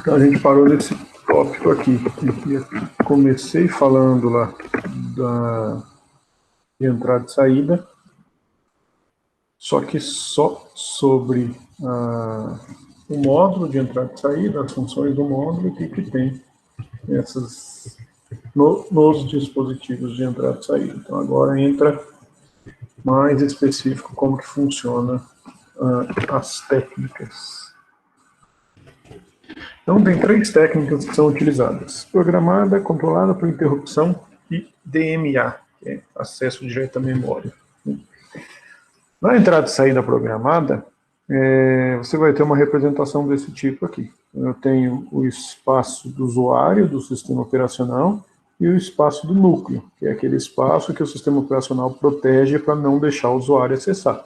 Então a gente parou nesse tópico aqui. Eu comecei falando lá de entrada e saída, só que só sobre o módulo de entrada e saída, as funções do módulo, o que tem essas nos dispositivos de entrada e saída. Então agora entra mais específico como que funciona as técnicas. Então, tem 3 técnicas que são utilizadas: programada, controlada por interrupção e DMA, que é acesso direto à memória. Na entrada e saída programada, você vai ter uma representação desse tipo aqui. Eu tenho o espaço do usuário, do sistema operacional, e o espaço do núcleo, que é aquele espaço que o sistema operacional protege para não deixar o usuário acessar.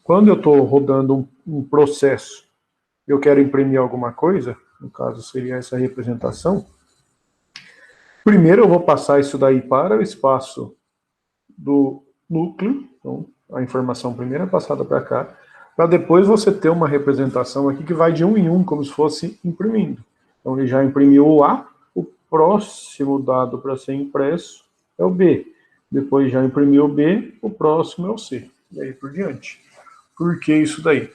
Quando eu estou rodando um processo, eu quero imprimir alguma coisa, no caso seria essa representação, primeiro eu vou passar isso daí para o espaço do núcleo, então a informação primeiro é passada para cá, para depois você ter uma representação aqui que vai de um em um, como se fosse imprimindo. Então ele já imprimiu o A, o próximo dado para ser impresso é o B, depois já imprimiu o B, o próximo é o C, e aí por diante. Por que isso daí?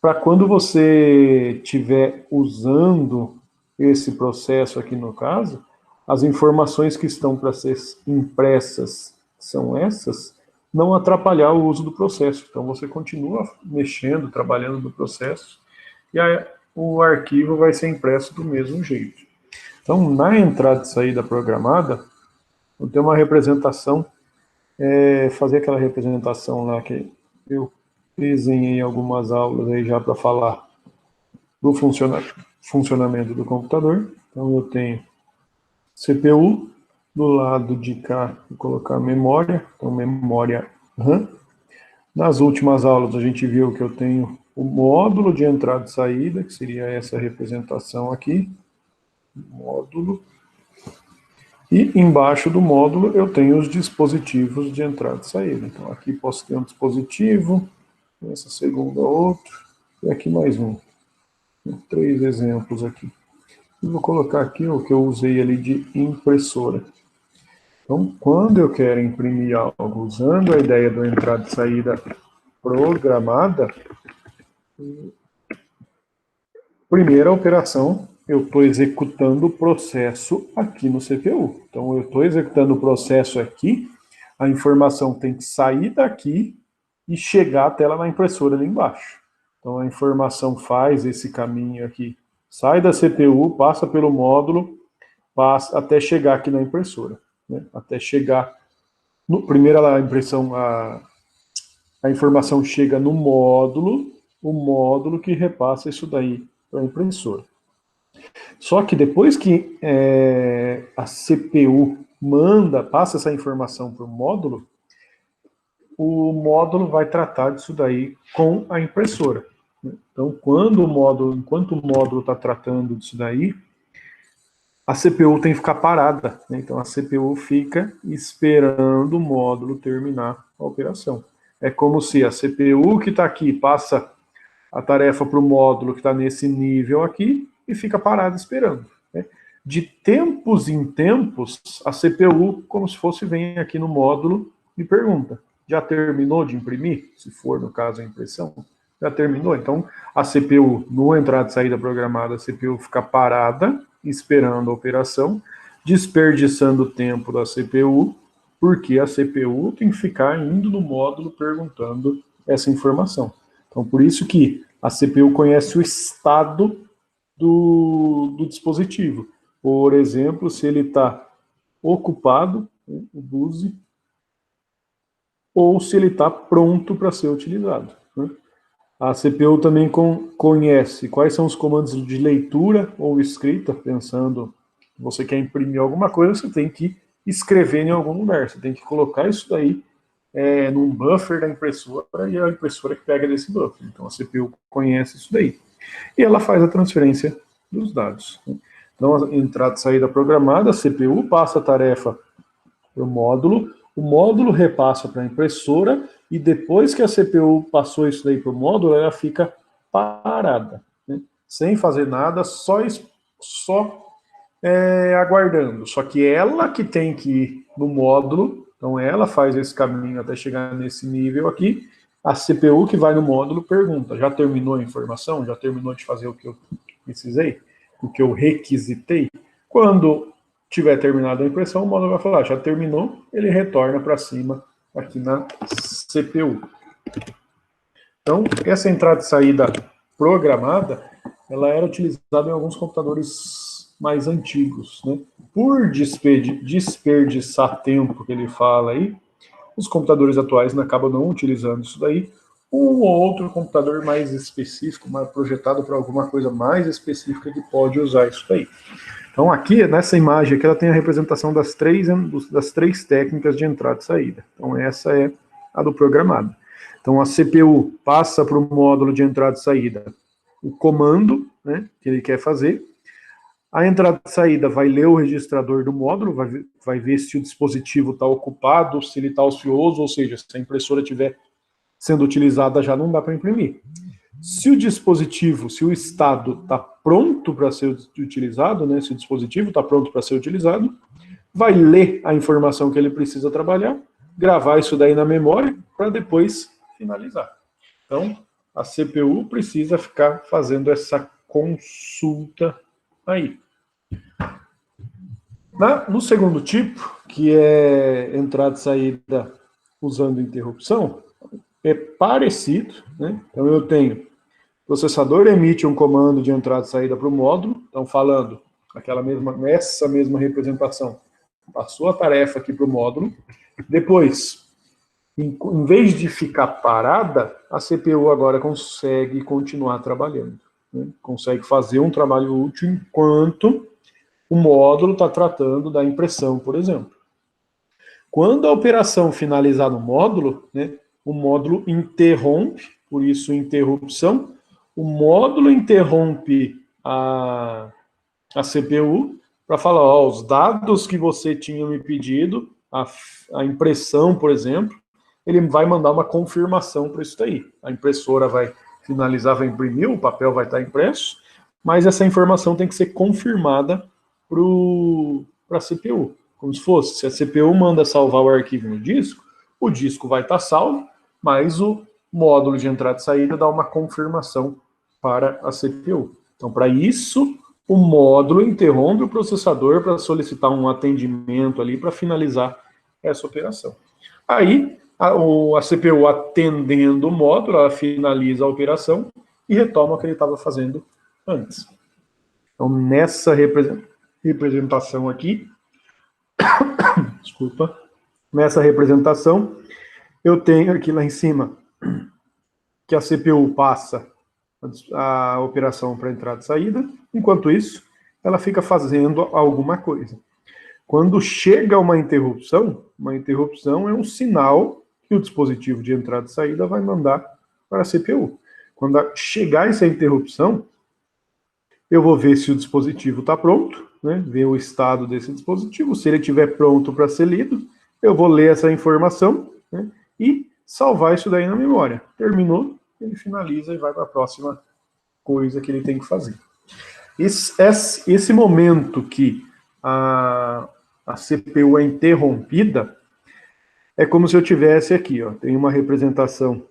Para quando você estiver usando esse processo aqui no caso, as informações que estão para ser impressas são essas, não atrapalhar o uso do processo. Então você continua mexendo, trabalhando no processo, e aí o arquivo vai ser impresso do mesmo jeito. Então, na entrada e saída programada, eu tenho uma representação, fazer aquela representação lá que eu desenhei algumas aulas aí já para falar do funcionamento do computador. Então eu tenho CPU, do lado de cá vou colocar memória, então memória RAM. Nas últimas aulas a gente viu que eu tenho o módulo de entrada e saída, que seria essa representação aqui, módulo. E embaixo do módulo eu tenho os dispositivos de entrada e saída. Então aqui posso ter um dispositivo, essa segunda outro, e aqui mais um. 3 exemplos aqui. Eu vou colocar aqui o que eu usei ali de impressora. Então, quando eu quero imprimir algo usando a ideia do entrada e saída programada, primeira operação, eu estou executando o processo aqui no CPU. Então, eu estou executando o processo aqui, a informação tem que sair daqui e chegar até lá na impressora ali embaixo. Então, a informação faz esse caminho aqui, sai da CPU, passa pelo módulo, passa até chegar aqui na impressora. Né? Até chegar, primeiro a impressão, a informação chega no módulo, o módulo que repassa isso daí para a impressora. Só que depois que a CPU passa essa informação para o módulo vai tratar disso daí com a impressora. Então, enquanto o módulo está tratando disso daí, a CPU tem que ficar parada. Né? Então, a CPU fica esperando o módulo terminar a operação. É como se a CPU que está aqui passa a tarefa para o módulo que está nesse nível aqui e fica parada esperando. Né? De tempos em tempos, a CPU, como se fosse, vem aqui no módulo e pergunta: já terminou de imprimir? Se for, no caso, a impressão. Já terminou? Então, a CPU, no entrada e saída programada, a CPU fica parada, esperando a operação, desperdiçando o tempo da CPU, porque a CPU tem que ficar indo no módulo perguntando essa informação. Então, por isso que a CPU conhece o estado do dispositivo. Por exemplo, se ele está ocupado, o BUSE, ou se ele está pronto para ser utilizado. Né? A CPU também conhece quais são os comandos de leitura ou escrita, pensando que você quer imprimir alguma coisa, você tem que escrever em algum lugar, você tem que colocar isso daí num buffer da impressora e a impressora que pega desse buffer. Então a CPU conhece isso daí. E ela faz a transferência dos dados. Então a entrada e saída programada, a CPU passa a tarefa para o módulo repassa para a impressora, e depois que a CPU passou isso daí para o módulo, ela fica parada. Né? sem fazer nada, só aguardando. Só que ela que tem que ir no módulo, então ela faz esse caminho até chegar nesse nível aqui, a CPU que vai no módulo pergunta, já terminou a informação? Já terminou de fazer o que eu precisei? O que eu requisitei? Quando tiver terminado a impressão, o módulo vai falar, já terminou, ele retorna para cima aqui na CPU. Então, essa entrada e saída programada, ela era utilizada em alguns computadores mais antigos, né? Por desperdiçar tempo, que ele fala aí, os computadores atuais acabam não utilizando isso daí. Um ou outro computador mais específico, mais projetado para alguma coisa mais específica que pode usar isso daí. Então aqui, nessa imagem aqui, ela tem a representação das três técnicas de entrada e saída. Então essa é a do programado. Então a CPU passa para o módulo de entrada e saída o comando, né, que ele quer fazer. A entrada e saída vai ler o registrador do módulo, vai ver se o dispositivo está ocupado, se ele está ocioso, ou seja, se a impressora estiver sendo utilizada já não dá para imprimir. Se o dispositivo, se o estado está pronto para ser utilizado, né, se o dispositivo está pronto para ser utilizado, vai ler a informação que ele precisa trabalhar, gravar isso daí na memória, para depois finalizar. Então, a CPU precisa ficar fazendo essa consulta aí. No segundo tipo, que é entrada e saída usando interrupção, é parecido, né? Então eu tenho, o processador emite um comando de entrada e saída para o módulo, então falando essa mesma representação, passou a tarefa aqui para o módulo, depois, em vez de ficar parada, a CPU agora consegue continuar trabalhando, né? Consegue fazer um trabalho útil enquanto o módulo está tratando da impressão, por exemplo. Quando a operação finalizar no módulo, né, o módulo interrompe, por isso interrupção, o módulo interrompe a CPU para falar, ó, os dados que você tinha me pedido, a impressão, por exemplo, ele vai mandar uma confirmação para isso daí. A impressora vai finalizar, vai imprimir, o papel vai estar impresso, mas essa informação tem que ser confirmada para a CPU. Como se fosse, se a CPU manda salvar o arquivo no disco, o disco vai estar salvo, mas o módulo de entrada e saída dá uma confirmação para a CPU. Então, para isso, o módulo interrompe o processador para solicitar um atendimento ali para finalizar essa operação. Aí, a CPU atendendo o módulo, ela finaliza a operação e retoma o que ele estava fazendo antes. Então, nessa representação aqui, desculpa, nessa representação, eu tenho aqui lá em cima que a CPU passa a operação para entrada e saída, enquanto isso, ela fica fazendo alguma coisa. Quando chega uma interrupção é um sinal que o dispositivo de entrada e saída vai mandar para a CPU. Quando chegar essa interrupção, eu vou ver se o dispositivo está pronto, né, ver o estado desse dispositivo. Se ele estiver pronto para ser lido, eu vou ler essa informação, né, e salvar isso daí na memória. Terminou, ele finaliza e vai para a próxima coisa que ele tem que fazer. Esse momento que a CPU é interrompida, é como se eu tivesse aqui, ó, tem uma representação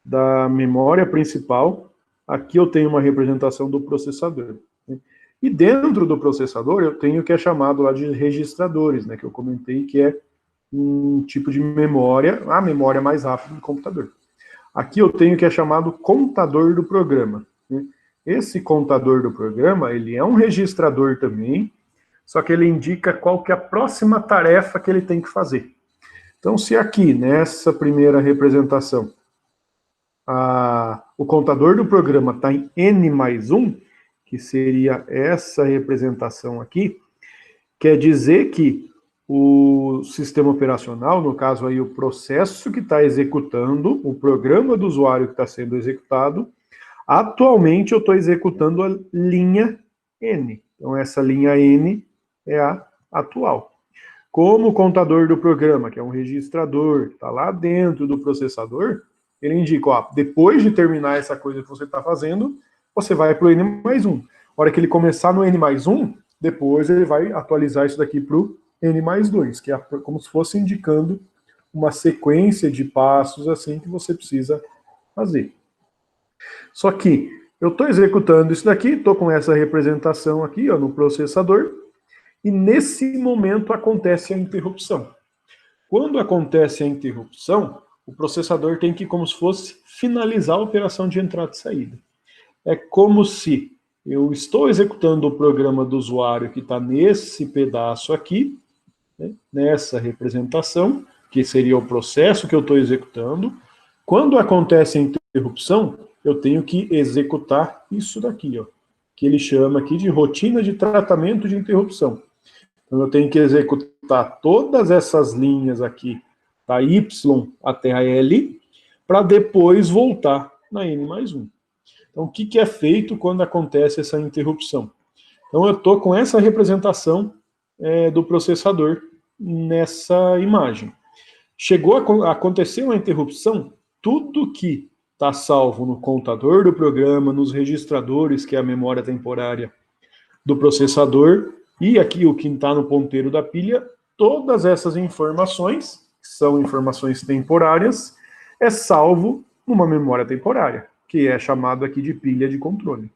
da memória principal, aqui eu tenho uma representação do processador. Né? E dentro do processador eu tenho o que é chamado lá de registradores, né, que eu comentei que é um tipo de memória, a memória mais rápida do computador. Aqui eu tenho o que é chamado contador do programa. Né? Esse contador do programa, ele é um registrador também, só que ele indica qual que é a próxima tarefa que ele tem que fazer. Então, se aqui, nessa primeira representação, o contador do programa está em n+1, que seria essa representação aqui, quer dizer que o sistema operacional, no caso aí o processo que está executando, o programa do usuário que está sendo executado, atualmente eu estou executando a linha N. Então, essa linha N é a atual. Como o contador do programa, que é um registrador, está lá dentro do processador, ele indica, ó, depois de terminar essa coisa que você está fazendo, você vai para o N mais 1. A hora que ele começar no N mais 1, depois ele vai atualizar isso daqui para o N mais 2, que é como se fosse indicando uma sequência de passos assim que você precisa fazer. Só que eu estou executando isso daqui, estou com essa representação aqui ó, no processador, e nesse momento acontece a interrupção. Quando acontece a interrupção, o processador tem que, como se fosse, finalizar a operação de entrada e saída. É como se eu estou executando o programa do usuário que está nesse pedaço aqui, né, nessa representação, que seria o processo que eu estou executando. Quando acontece a interrupção, eu tenho que executar isso daqui, ó, que ele chama aqui de rotina de tratamento de interrupção. Então eu tenho que executar todas essas linhas aqui, da Y até a L, para depois voltar na N mais 1. Então o que é feito quando acontece essa interrupção? Então eu estou com essa representação do processador nessa imagem. Chegou a acontecer uma interrupção, tudo que está salvo no contador do programa, nos registradores, que é a memória temporária do processador, e aqui o que está no ponteiro da pilha, todas essas informações, que são informações temporárias, é salvo numa memória temporária, que é chamado aqui de pilha de controle.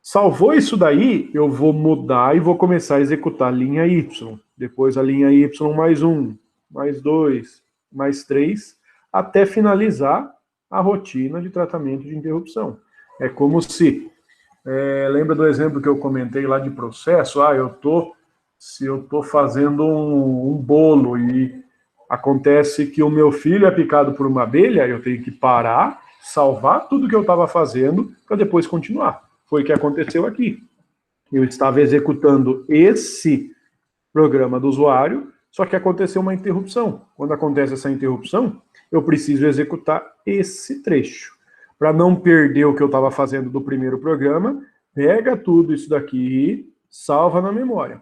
Salvou isso daí, eu vou mudar e vou começar a executar a linha Y, depois a linha Y mais 1, mais 2, mais 3, até finalizar a rotina de tratamento de interrupção. É como se... lembra do exemplo que eu comentei lá de processo? Se eu estou fazendo um bolo e acontece que o meu filho é picado por uma abelha, eu tenho que parar, salvar tudo que eu estava fazendo para depois continuar. Foi o que aconteceu aqui. Eu estava executando esse programa do usuário, só que aconteceu uma interrupção. Quando acontece essa interrupção, eu preciso executar esse trecho. Para não perder o que eu estava fazendo do primeiro programa, pega tudo isso daqui, salva na memória.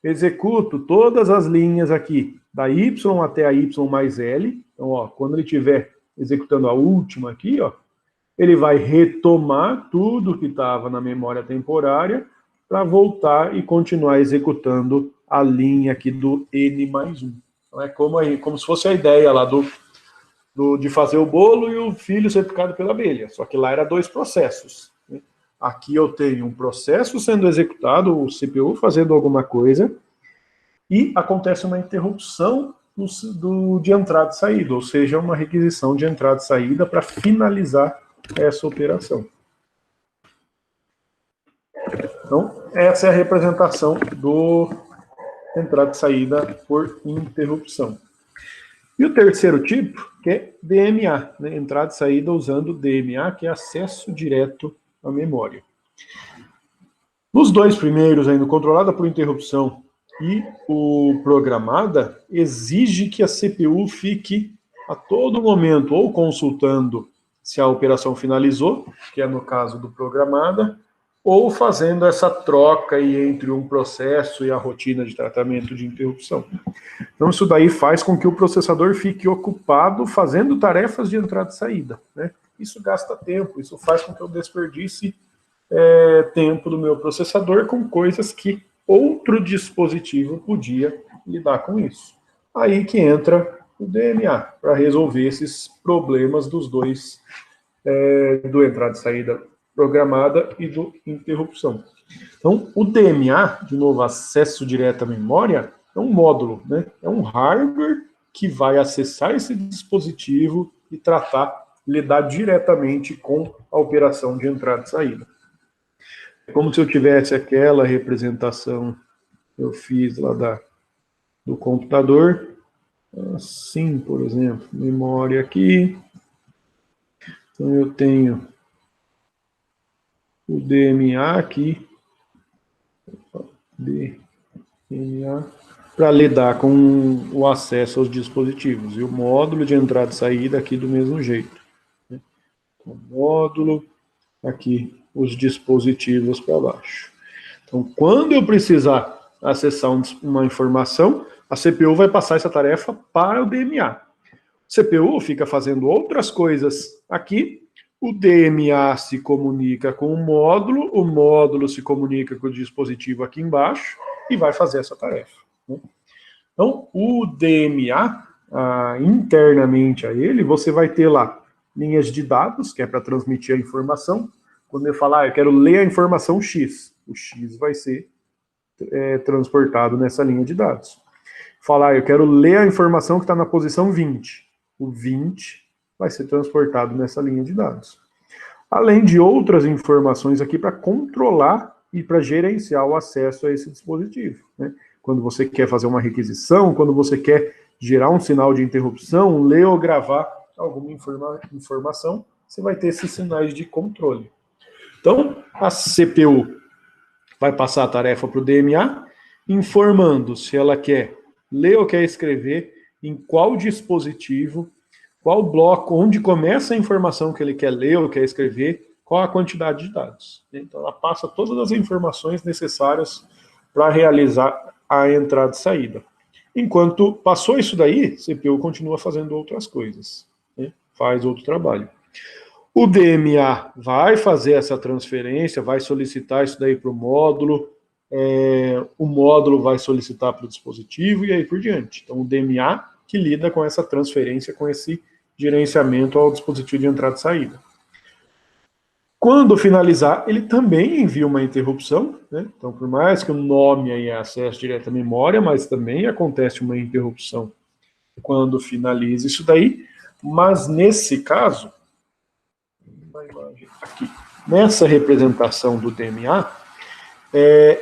Executo todas as linhas aqui, da Y até a Y mais L. Então, ó, quando ele estiver executando a última aqui, ó, ele vai retomar tudo que estava na memória temporária para voltar e continuar executando a linha aqui do N mais 1. Então, é como se fosse a ideia lá de fazer o bolo e o filho ser picado pela abelha. Só que lá era 2 processos. Né? Aqui eu tenho um processo sendo executado, o CPU fazendo alguma coisa, e acontece uma interrupção de entrada e saída, ou seja, uma requisição de entrada e saída para finalizar essa operação. Então, essa é a representação do entrada e saída por interrupção. E o terceiro tipo, que é DMA, né? Entrada e saída usando DMA, que é acesso direto à memória. Nos 2 primeiros, ainda controlada por interrupção e o programada, exige que a CPU fique a todo momento ou consultando se a operação finalizou, que é no caso do programada, ou fazendo essa troca aí entre um processo e a rotina de tratamento de interrupção. Então isso daí faz com que o processador fique ocupado fazendo tarefas de entrada e saída. Né? Isso gasta tempo, isso faz com que eu desperdice tempo do meu processador com coisas que outro dispositivo podia lidar com isso. Aí que entra o DMA, para resolver esses problemas dos dois, do entrada e saída programada e do interrupção. Então, o DMA, de novo, acesso direto à memória, é um módulo, né? É um hardware que vai acessar esse dispositivo e lidar diretamente com a operação de entrada e saída. É como se eu tivesse aquela representação que eu fiz lá do computador, assim, por exemplo, memória aqui. Então, eu tenho o DMA aqui, DMA, para lidar com o acesso aos dispositivos. E o módulo de entrada e saída aqui do mesmo jeito. Né? O módulo, aqui os dispositivos para baixo. Então, quando eu precisar acessar uma informação, a CPU vai passar essa tarefa para o DMA. O CPU fica fazendo outras coisas aqui, O DMA se comunica com o módulo se comunica com o dispositivo aqui embaixo e vai fazer essa tarefa. Né? Então, o DMA, internamente a ele, você vai ter lá linhas de dados, que é para transmitir a informação. Quando eu falar, eu quero ler a informação X, o X vai ser transportado nessa linha de dados. Falar, eu quero ler a informação que está na posição 20, o 20 vai ser transportado nessa linha de dados. Além de outras informações aqui para controlar e para gerenciar o acesso a esse dispositivo. Né? Quando você quer fazer uma requisição, quando você quer gerar um sinal de interrupção, ler ou gravar alguma informação, você vai ter esses sinais de controle. Então, a CPU vai passar a tarefa para o DMA, informando se ela quer ler ou quer escrever, em qual dispositivo, qual bloco, onde começa a informação que ele quer ler ou quer escrever, qual a quantidade de dados. Então, ela passa todas as informações necessárias para realizar a entrada e saída. Enquanto passou isso daí, a CPU continua fazendo outras coisas, né? Faz outro trabalho. O DMA vai fazer essa transferência, vai solicitar isso daí para o módulo vai solicitar para o dispositivo e aí por diante. Então, o DMA que lida com essa transferência, com esse gerenciamento ao dispositivo de entrada e saída. Quando finalizar, ele também envia uma interrupção, né? Então, por mais que o nome aí é acesso direto à memória, mas também acontece uma interrupção quando finaliza isso daí, mas nesse caso, aqui, nessa representação do DMA,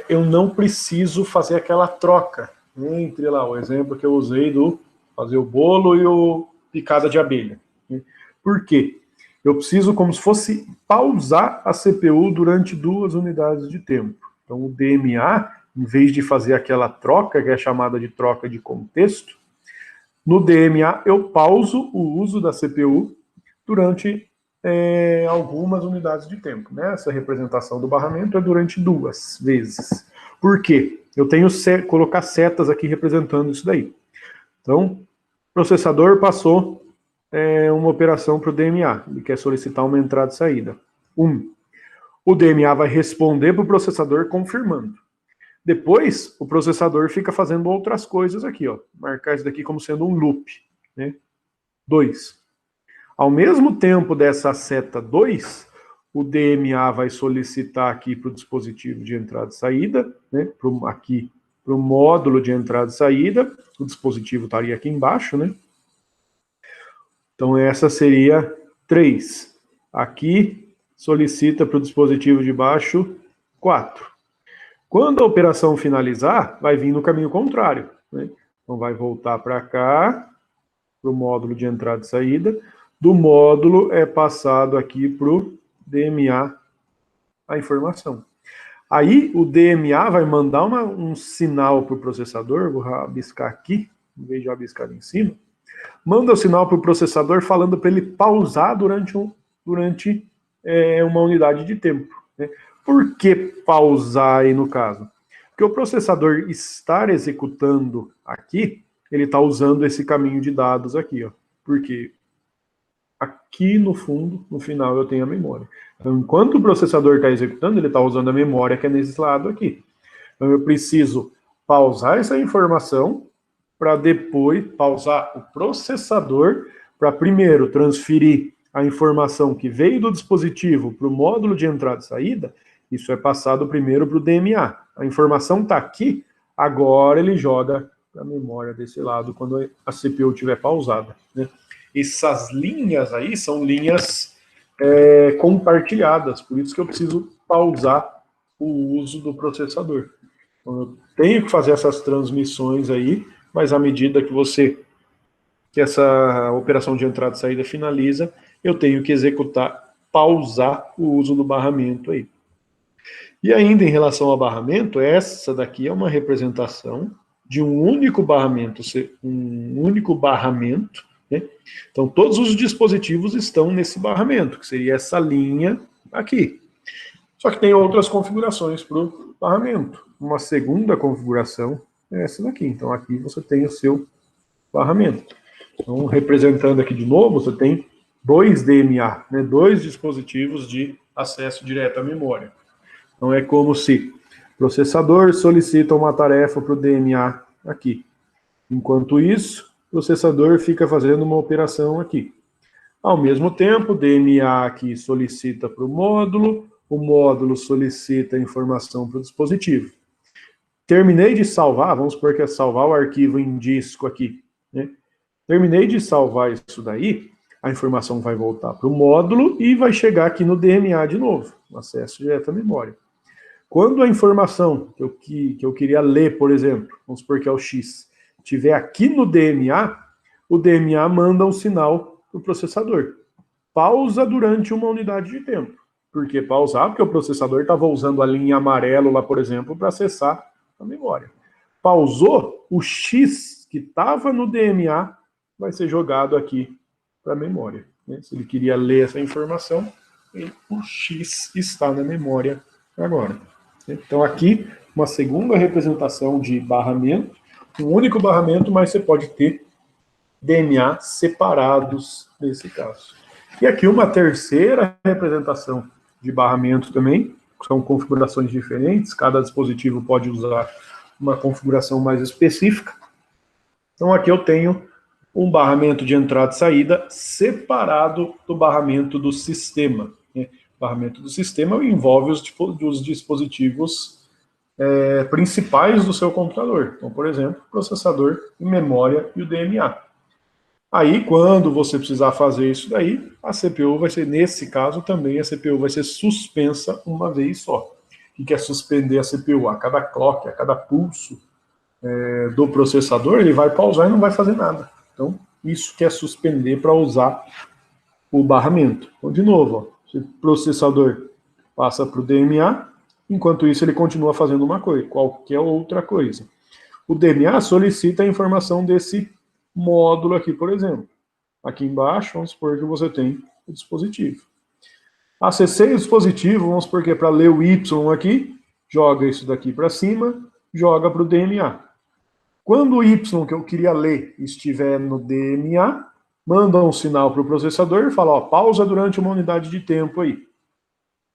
eu não preciso fazer aquela troca entre lá, o exemplo que eu usei do fazer o bolo e o picada de abelha. Por quê? Eu preciso como se fosse pausar a CPU durante 2 unidades de tempo. Então o DMA, em vez de fazer aquela troca, que é chamada de troca de contexto, no DMA eu pauso o uso da CPU durante algumas unidades de tempo. Né? Essa representação do barramento é durante 2 vezes. Por quê? Eu tenho que colocar setas aqui representando isso daí. Então, o processador passou uma operação para o DMA. Ele quer solicitar uma entrada e saída. O DMA vai responder para o processador confirmando. Depois, o processador fica fazendo outras coisas aqui. Ó. Marcar isso daqui como sendo um loop. Né? 2. Ao mesmo tempo dessa seta 2, o DMA vai solicitar aqui para o dispositivo de entrada e saída, né, aqui para o módulo de entrada e saída, o dispositivo estaria aqui embaixo, né? Então essa seria 3. Aqui solicita para o dispositivo de baixo 4. Quando a operação finalizar, vai vir no caminho contrário, né? Então vai voltar para cá, para o módulo de entrada e saída. Do módulo é passado aqui para o DMA a informação. Aí o DMA vai mandar um sinal para o processador, vou rabiscar aqui, em vez de rabiscar ali em cima, manda o sinal para o processador falando para ele pausar durante uma unidade de tempo. Né? Por que pausar aí no caso? Porque o processador estar executando aqui, ele está usando esse caminho de dados aqui, ó. Porque aqui no fundo, no final, eu tenho a memória. Então, enquanto o processador está executando, ele está usando a memória que é nesse lado aqui. Então, eu preciso pausar essa informação para depois pausar o processador para primeiro transferir a informação que veio do dispositivo para o módulo de entrada e saída. Isso é passado primeiro para o DMA. A informação está aqui, agora ele joga para a memória desse lado quando a CPU estiver pausada. Né? Essas linhas aí são linhas compartilhadas, por isso que eu preciso pausar o uso do processador. Então, eu tenho que fazer essas transmissões aí, mas à medida que essa operação de entrada e saída finaliza, eu tenho que pausar o uso do barramento aí. E ainda em relação ao barramento, essa daqui é uma representação de um único barramento, né? Então todos os dispositivos estão nesse barramento, que seria essa linha aqui. Só que tem outras configurações para o barramento. Uma segunda configuração é essa daqui. Então aqui você tem o seu barramento. Então representando aqui de novo, você tem dois DMA, né, dois dispositivos de acesso direto à memória. Então é como se o processador solicita uma tarefa para o DMA aqui. Enquanto isso, o processador fica fazendo uma operação aqui. Ao mesmo tempo, o DMA aqui solicita para o módulo solicita a informação para o dispositivo. Terminei de salvar, vamos supor que é salvar o arquivo em disco aqui, né? Terminei de salvar isso daí, a informação vai voltar para o módulo e vai chegar aqui no DMA de novo, no acesso direto à memória. Quando a informação que eu queria ler, por exemplo, vamos supor que é o X, estiver aqui no DMA, o DMA manda um sinal para o processador. Pausa durante uma unidade de tempo. Por que pausar? Porque o processador estava usando a linha amarela lá, por exemplo, para acessar a memória. Pausou, o X que estava no DMA vai ser jogado aqui para a memória. Se ele queria ler essa informação, o X está na memória agora. Então aqui, uma segunda representação de barramento, um único barramento, mas você pode ter DMA separados nesse caso. E aqui uma terceira representação de barramento também, são configurações diferentes, cada dispositivo pode usar uma configuração mais específica. Então aqui eu tenho um barramento de entrada e saída separado do barramento do sistema. O barramento do sistema envolve os dispositivos principais do seu computador. Então, por exemplo, processador, memória e o DMA. Aí, quando você precisar fazer isso daí, a CPU vai ser, nesse caso também, a CPU vai ser suspensa uma vez só. O que é suspender a CPU? A cada clock, a cada pulso do processador, ele vai pausar e não vai fazer nada. Então, isso que é suspender para usar o barramento. Então, de novo, ó, o processador passa para o DMA, enquanto isso ele continua fazendo uma coisa, qualquer outra coisa. O DMA solicita a informação desse módulo aqui, por exemplo. Aqui embaixo, vamos supor que você tem o dispositivo. Acessei o dispositivo, vamos supor que é para ler o Y aqui, joga isso daqui para cima, joga para o DMA. Quando o Y que eu queria ler estiver no DMA, manda um sinal para o processador e fala, ó, pausa durante uma unidade de tempo aí.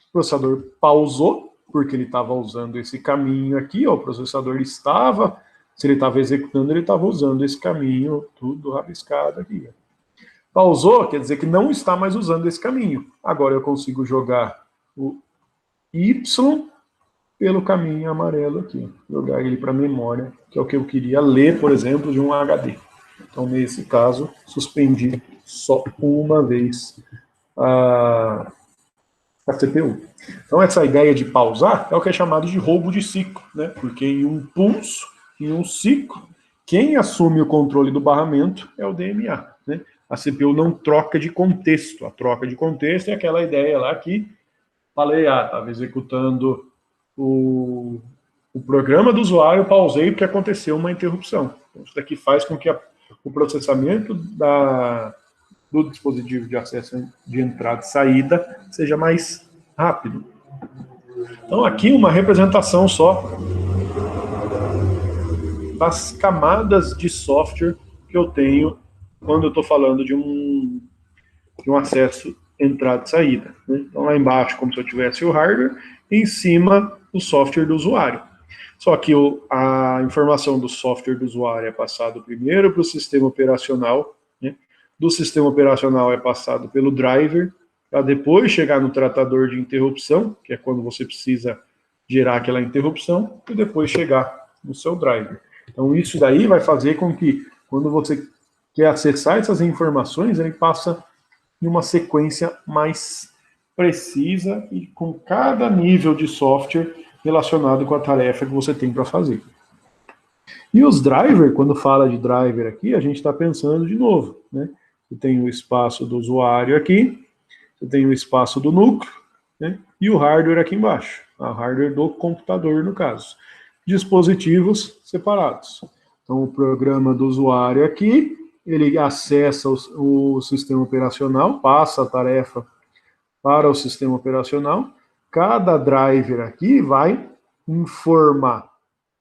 O processador pausou, porque ele estava usando esse caminho aqui, ó, o processador estava, se ele estava executando, ele estava usando esse caminho, tudo rabiscado aqui. Pausou, quer dizer que não está mais usando esse caminho. Agora eu consigo jogar o Y pelo caminho amarelo aqui. Jogar ele para a memória, que é o que eu queria ler, por exemplo, de um HD. Então, nesse caso, suspendi só uma vez a CPU. Então, essa ideia de pausar é o que é chamado de roubo de ciclo, né? Porque em um pulso, em um ciclo, quem assume o controle do barramento é o DMA, né? A CPU não troca de contexto. A troca de contexto é aquela ideia lá que falei, estava executando o programa do usuário, pausei porque aconteceu uma interrupção. Então, isso daqui faz com que o processamento do dispositivo de acesso de entrada e saída seja mais rápido. Então, aqui uma representação só das camadas de software que eu tenho quando eu estou falando de um acesso entrada e saída, né? Então, lá embaixo, como se eu tivesse o hardware, e em cima, o software do usuário. Só que a informação do software do usuário é passado primeiro para o sistema operacional, né? Do sistema operacional é passado pelo driver, para depois chegar no tratador de interrupção, que é quando você precisa gerar aquela interrupção, e depois chegar no seu driver. Então, isso daí vai fazer com que, quando você quer acessar essas informações, ele passa em uma sequência mais precisa e com cada nível de software relacionado com a tarefa que você tem para fazer. E os drivers, quando fala de driver aqui, a gente está pensando de novo, né? Você tem o espaço do usuário aqui, você tem o espaço do núcleo, né? E o hardware aqui embaixo, a hardware do computador, no caso. Dispositivos separados. Então, o programa do usuário aqui, ele acessa o sistema operacional, passa a tarefa para o sistema operacional. Cada driver aqui vai informar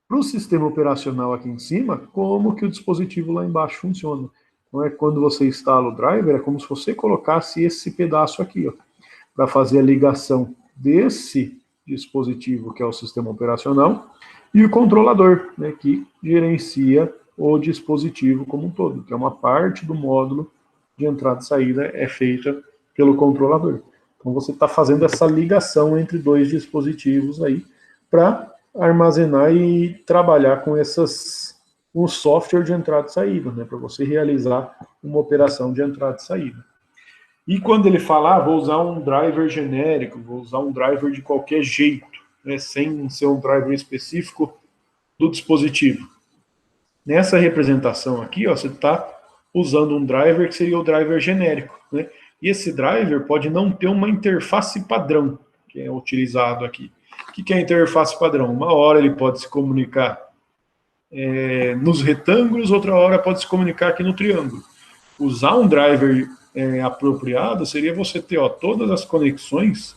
para o sistema operacional aqui em cima como que o dispositivo lá embaixo funciona. Não é quando você instala o driver, é como se você colocasse esse pedaço aqui, ó, para fazer a ligação desse dispositivo, que é o sistema operacional, e o controlador, né, que gerencia o dispositivo como um todo, que é uma parte do módulo de entrada e saída é feita pelo controlador. Então você está fazendo essa ligação entre dois dispositivos aí para armazenar e trabalhar com um software de entrada e saída, né, para você realizar uma operação de entrada e saída. E quando ele fala, vou usar um driver genérico, vou usar um driver de qualquer jeito, né, sem ser um driver específico do dispositivo. Nessa representação aqui, ó, você está usando um driver que seria o driver genérico, né? E esse driver pode não ter uma interface padrão, que é utilizado aqui. O que é a interface padrão? Uma hora ele pode se comunicar nos retângulos, outra hora pode se comunicar aqui no triângulo. Usar um driver apropriado seria você ter, ó, todas as conexões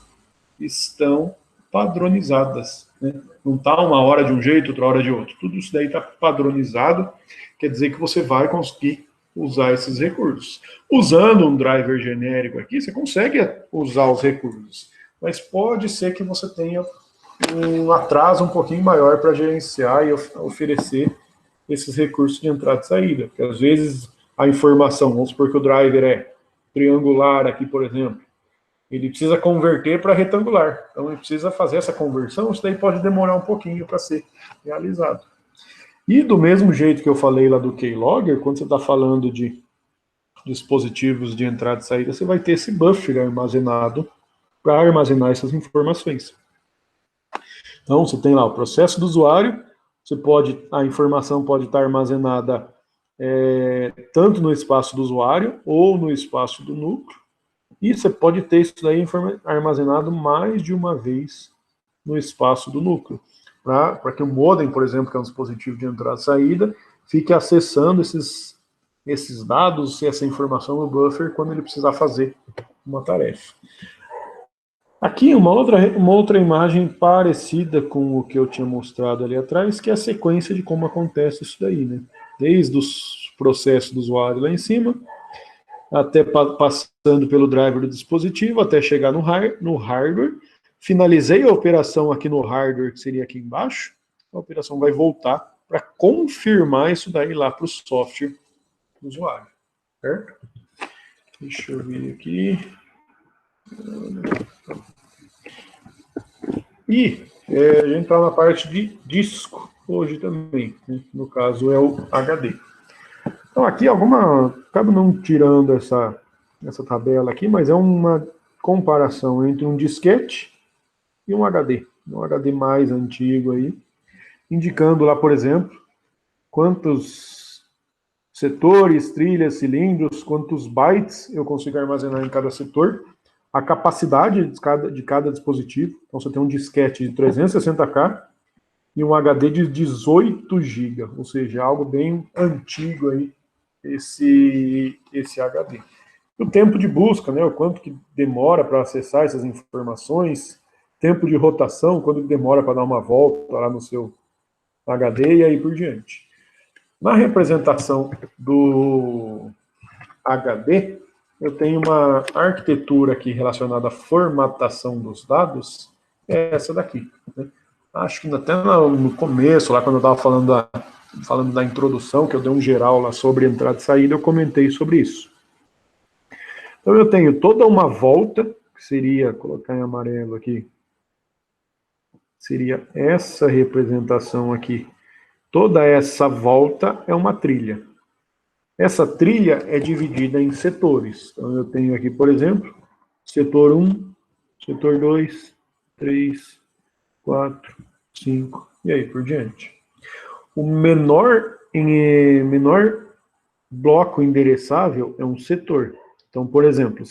estão padronizadas, né? Não está uma hora de um jeito, outra hora de outro. Tudo isso daí está padronizado, quer dizer que você vai conseguir usar esses recursos. Usando um driver genérico aqui, você consegue usar os recursos, mas pode ser que você tenha um atraso um pouquinho maior para gerenciar e oferecer esses recursos de entrada e saída, porque às vezes a informação, vamos supor que o driver é triangular aqui, por exemplo, ele precisa converter para retangular. Então, ele precisa fazer essa conversão, isso daí pode demorar um pouquinho para ser realizado. E do mesmo jeito que eu falei lá do keylogger, quando você está falando de dispositivos de entrada e saída, você vai ter esse buffer armazenado para armazenar essas informações. Então, você tem lá o processo do usuário, a informação pode estar armazenada tanto no espaço do usuário ou no espaço do núcleo, e você pode ter isso daí armazenado mais de uma vez no espaço do núcleo, para que o modem, por exemplo, que é um dispositivo de entrada e saída, fique acessando esses dados e essa informação no buffer quando ele precisar fazer uma tarefa. Aqui uma outra imagem parecida com o que eu tinha mostrado ali atrás, que é a sequência de como acontece isso daí, né? Desde os processos do usuário lá em cima, até passando pelo driver do dispositivo, até chegar no hardware. Finalizei a operação aqui no hardware, que seria aqui embaixo. A operação vai voltar para confirmar isso daí lá para o software do usuário. Certo? Deixa eu ver aqui. E a gente está na parte de disco hoje também, né? No caso é o HD. Então aqui acabo não tirando essa tabela aqui, mas é uma comparação entre um disquete e um HD mais antigo aí, indicando lá, por exemplo, quantos setores, trilhas, cilindros, quantos bytes eu consigo armazenar em cada setor, a capacidade de cada dispositivo. Então você tem um disquete de 360K e um HD de 18 GB, ou seja, algo bem antigo aí, esse HD. O tempo de busca, né, o quanto que demora para acessar essas informações, tempo de rotação, quando demora para dar uma volta lá no seu HD e aí por diante. Na representação do HD, eu tenho uma arquitetura aqui relacionada à formatação dos dados, é essa daqui, né? Acho que até no começo, lá quando eu estava falando da introdução, que eu dei um geral lá sobre entrada e saída, eu comentei sobre isso. Então eu tenho toda uma volta, que seria, colocar em amarelo aqui, seria essa representação aqui. Toda essa volta é uma trilha. Essa trilha é dividida em setores. Então eu tenho aqui, por exemplo, setor 1, setor 2, 3, 4, 5, e aí por diante. O menor bloco endereçável é um setor. Então, por exemplo,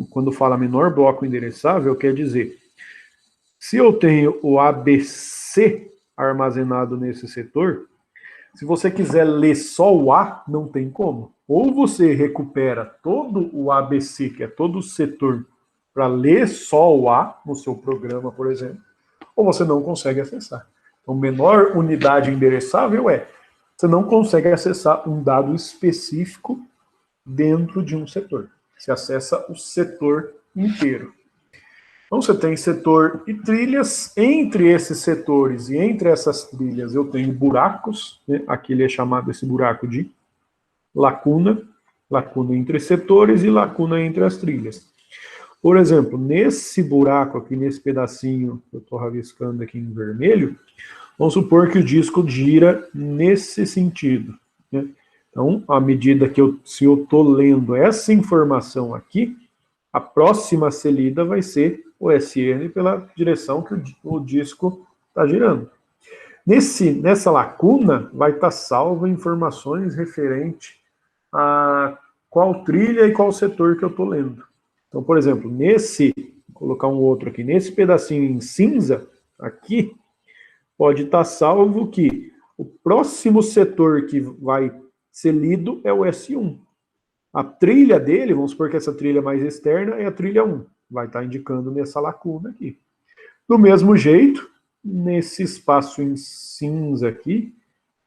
quando fala menor bloco endereçável, quer dizer, se eu tenho o ABC armazenado nesse setor, se você quiser ler só o A, não tem como. Ou você recupera todo o ABC, que é todo o setor, para ler só o A no seu programa, por exemplo, ou você não consegue acessar. Então, menor unidade endereçável você não consegue acessar um dado específico dentro de um setor. Você acessa o setor inteiro. Então, você tem setor e trilhas. Entre esses setores e entre essas trilhas, eu tenho buracos. Né? Aqui ele é chamado, esse buraco, de lacuna. Lacuna entre setores e lacuna entre as trilhas. Por exemplo, nesse buraco aqui, nesse pedacinho que eu estou rabiscando aqui em vermelho, vamos supor que o disco gira nesse sentido. Né? Então, à medida que se eu estou lendo essa informação aqui, a próxima a ser lida vai ser o SN pela direção que o disco está girando. Nessa lacuna vai estar salvo informações referentes a qual trilha e qual setor que eu estou lendo. Então, por exemplo, vou colocar um outro aqui, nesse pedacinho em cinza, aqui, pode estar salvo que o próximo setor que vai ser lido é o S1. A trilha dele, vamos supor que essa trilha mais externa é a trilha 1. Vai estar indicando nessa lacuna aqui. Do mesmo jeito, nesse espaço em cinza aqui,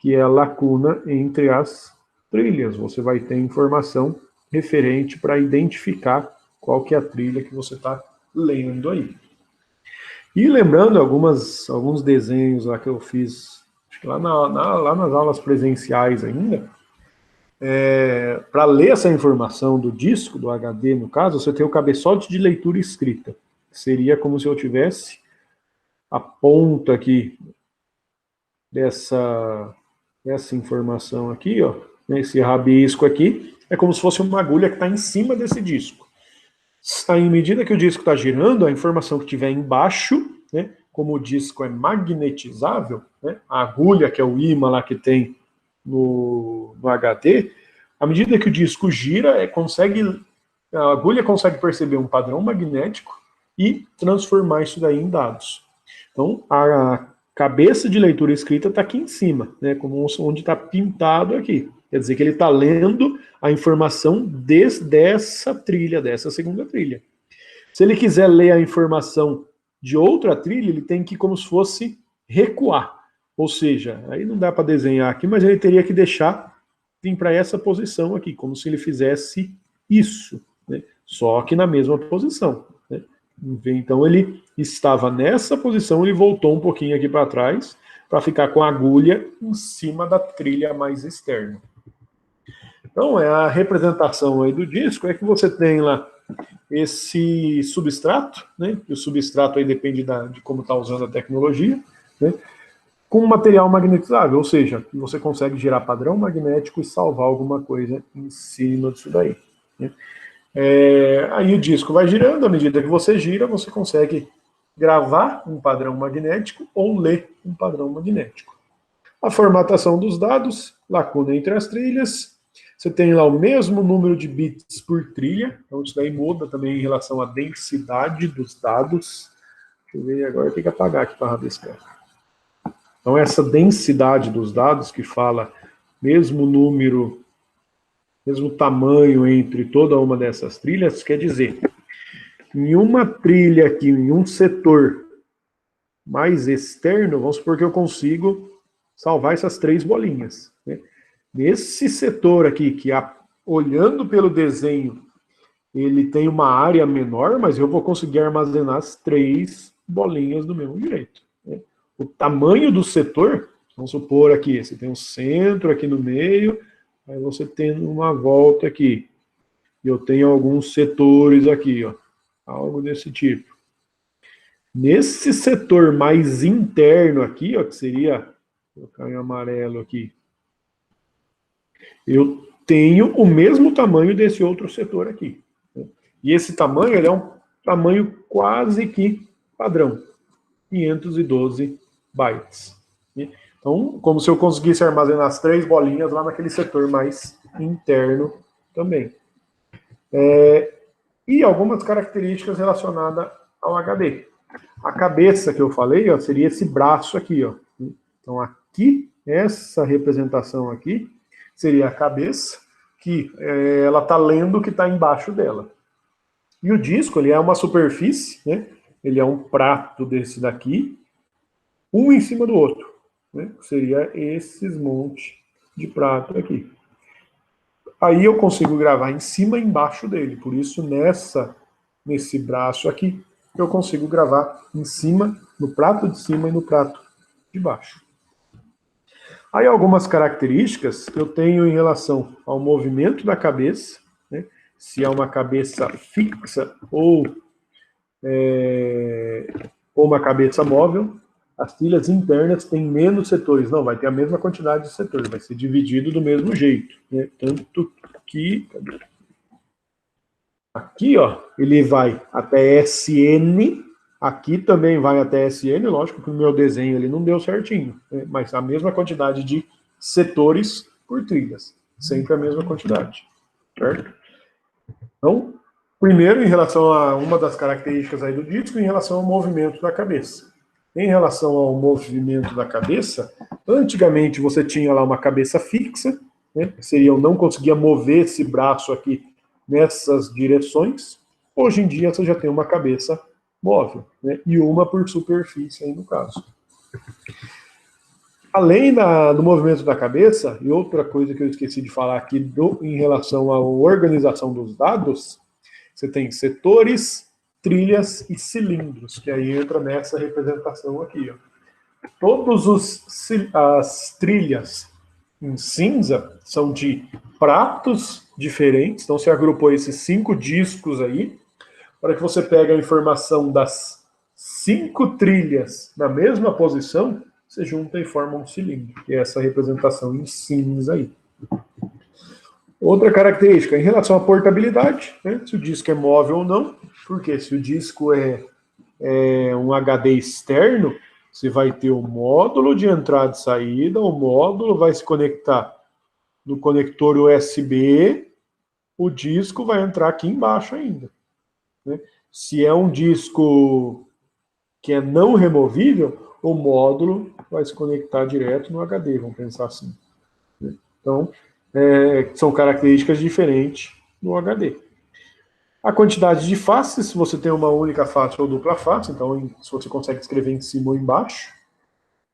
que é a lacuna entre as trilhas, você vai ter informação referente para identificar qual que é a trilha que você está lendo aí. E lembrando alguns desenhos lá que eu fiz, acho que lá nas aulas presenciais ainda, para ler essa informação do disco, do HD no caso, você tem o cabeçote de leitura escrita. Seria como se eu tivesse a ponta aqui dessa informação aqui, ó, esse rabisco aqui, é como se fosse uma agulha que está em cima desse disco. Em medida que o disco está girando, a informação que estiver embaixo, né, como o disco é magnetizável, né, a agulha, que é o ímã lá que tem no HD, à medida que o disco gira, a agulha consegue perceber um padrão magnético e transformar isso daí em dados. Então, a cabeça de leitura escrita está aqui em cima, né, como onde está pintado aqui. Quer dizer que ele está lendo a informação dessa trilha, dessa segunda trilha. Se ele quiser ler a informação de outra trilha, ele tem que, como se fosse, recuar. Ou seja, aí não dá para desenhar aqui, mas ele teria que vir para essa posição aqui, como se ele fizesse isso, né? Só que na mesma posição. Né? Então ele estava nessa posição, ele voltou um pouquinho aqui para trás, para ficar com a agulha em cima da trilha mais externa. Então, a representação aí do disco é que você tem lá esse substrato, né? E o substrato aí depende de como está usando a tecnologia, né? Com material magnetizável, ou seja, você consegue gerar padrão magnético e salvar alguma coisa em cima disso daí. Né? Aí o disco vai girando, à medida que você gira, você consegue gravar um padrão magnético ou ler um padrão magnético. A formatação dos dados, lacuna entre as trilhas, você tem lá o mesmo número de bits por trilha, então isso daí muda também em relação à densidade dos dados. Deixa eu ver agora, tem que apagar aqui para rabiscar. Então essa densidade dos dados que fala mesmo número, mesmo tamanho entre toda uma dessas trilhas, quer dizer, em uma trilha aqui, em um setor mais externo, vamos supor que eu consigo salvar essas 3 bolinhas. Né? Nesse setor aqui, olhando pelo desenho, ele tem uma área menor, mas eu vou conseguir armazenar as 3 bolinhas do mesmo jeito. Né? O tamanho do setor, vamos supor aqui, você tem um centro aqui no meio, aí você tem uma volta aqui. E eu tenho alguns setores aqui, ó, algo desse tipo. Nesse setor mais interno aqui, ó, que seria, vou colocar em amarelo aqui, eu tenho o mesmo tamanho desse outro setor aqui. Né? E esse tamanho, ele é um tamanho quase que padrão, 512 bytes. Né? Então, como se eu conseguisse armazenar as 3 bolinhas lá naquele setor mais interno também. E algumas características relacionadas ao HD. A cabeça que eu falei, ó, seria esse braço aqui, ó. Então aqui, essa representação aqui, seria a cabeça, que ela está lendo o que está embaixo dela. E o disco, ele é uma superfície, né? Ele é um prato desse daqui, um em cima do outro. Né? Seria esses montes de prato aqui. Aí eu consigo gravar em cima e embaixo dele. Por isso, nesse braço aqui, eu consigo gravar em cima, no prato de cima e no prato de baixo. Aí algumas características eu tenho em relação ao movimento da cabeça, né? Se é uma cabeça fixa ou uma cabeça móvel. As trilhas internas têm menos setores. Não, vai ter a mesma quantidade de setores, vai ser dividido do mesmo jeito, né? Tanto que aqui, ó, ele vai até SN, aqui também vai até SN, lógico que o meu desenho ele não deu certinho, né? Mas a mesma quantidade de setores por trilhas, sempre a mesma quantidade, certo? Então, primeiro, em relação a uma das características aí do disco, em relação ao movimento da cabeça. Em relação ao movimento da cabeça, antigamente você tinha lá uma cabeça fixa, né? Seria eu não conseguia mover esse braço aqui nessas direções. Hoje em dia você já tem uma cabeça móvel, né? E uma por superfície aí no caso. Além do movimento da cabeça, e outra coisa que eu esqueci de falar aqui em relação à organização dos dados, você tem setores, trilhas e cilindros, que aí entra nessa representação aqui. Ó. As trilhas em cinza são de pratos diferentes, então você agrupou esses 5 discos aí, para que você pegue a informação das 5 trilhas na mesma posição, você junta e forma um cilindro, que é essa representação em cinza aí. Outra característica, em relação à portabilidade, né, se o disco é móvel ou não, porque se o disco é um HD externo, você vai ter o módulo de entrada e saída, o módulo vai se conectar no conector USB, o disco vai entrar aqui embaixo ainda. Né? Se é um disco que é não removível, o módulo vai se conectar direto no HD, vamos pensar assim. Né? Então, são características diferentes no HD. A quantidade de faces, se você tem uma única face ou dupla face, então se você consegue escrever em cima ou embaixo.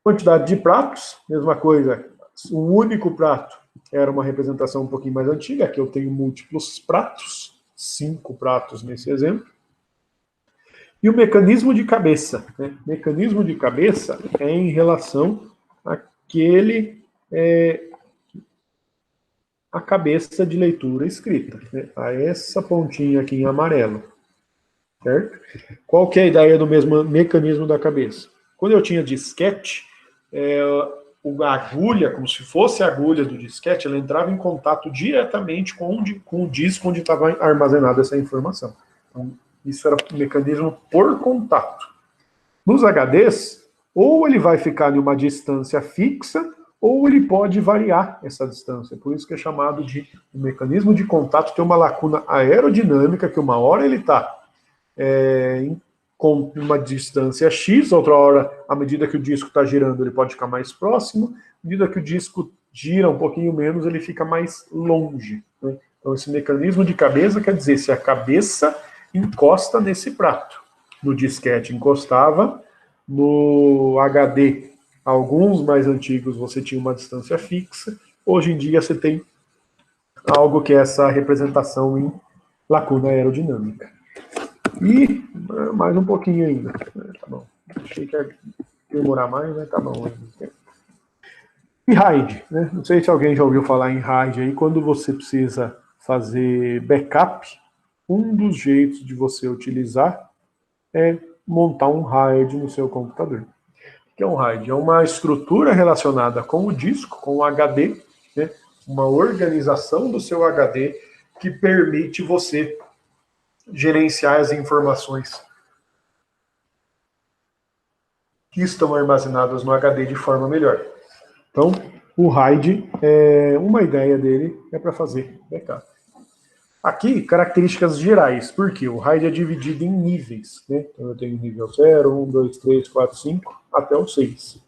Quantidade de pratos, mesma coisa, um único prato era uma representação um pouquinho mais antiga, aqui eu tenho múltiplos pratos, 5 pratos nesse exemplo. E o mecanismo de cabeça. Né? Mecanismo de cabeça é em relação àquele a cabeça de leitura escrita, né? A essa pontinha aqui em amarelo, certo? Qual que é a ideia do mesmo mecanismo da cabeça? Quando eu tinha disquete, a agulha, como se fosse a agulha do disquete, ela entrava em contato diretamente com o disco onde estava armazenada essa informação. Então, isso era um mecanismo por contato. Nos HDs, ou ele vai ficar em uma distância fixa, ou ele pode variar essa distância. Por isso que é chamado de um mecanismo de contato, tem uma lacuna aerodinâmica, que uma hora ele está com uma distância X, outra hora, à medida que o disco está girando, ele pode ficar mais próximo, à medida que o disco gira um pouquinho menos, ele fica mais longe. Né? Então, esse mecanismo de cabeça quer dizer se a cabeça encosta nesse prato. No disquete encostava, no HD, alguns mais antigos, você tinha uma distância fixa, hoje em dia você tem algo que é essa representação em lacuna aerodinâmica. E mais um pouquinho ainda. Tá bom. Achei que ia demorar mais, mas tá bom. E RAID, né? Não sei se alguém já ouviu falar em RAID aí, quando você precisa fazer backup, um dos jeitos de você utilizar é montar um RAID no seu computador. O que é um RAID? É uma estrutura relacionada com o disco, com o HD, né? Uma organização do seu HD que permite você gerenciar as informações que estão armazenadas no HD de forma melhor. Então, o RAID, uma ideia dele é para fazer backup. Aqui, características gerais, porque o RAID é dividido em níveis. Né? Então, eu tenho nível 0, 1, 2, 3, 4, 5, até o 6.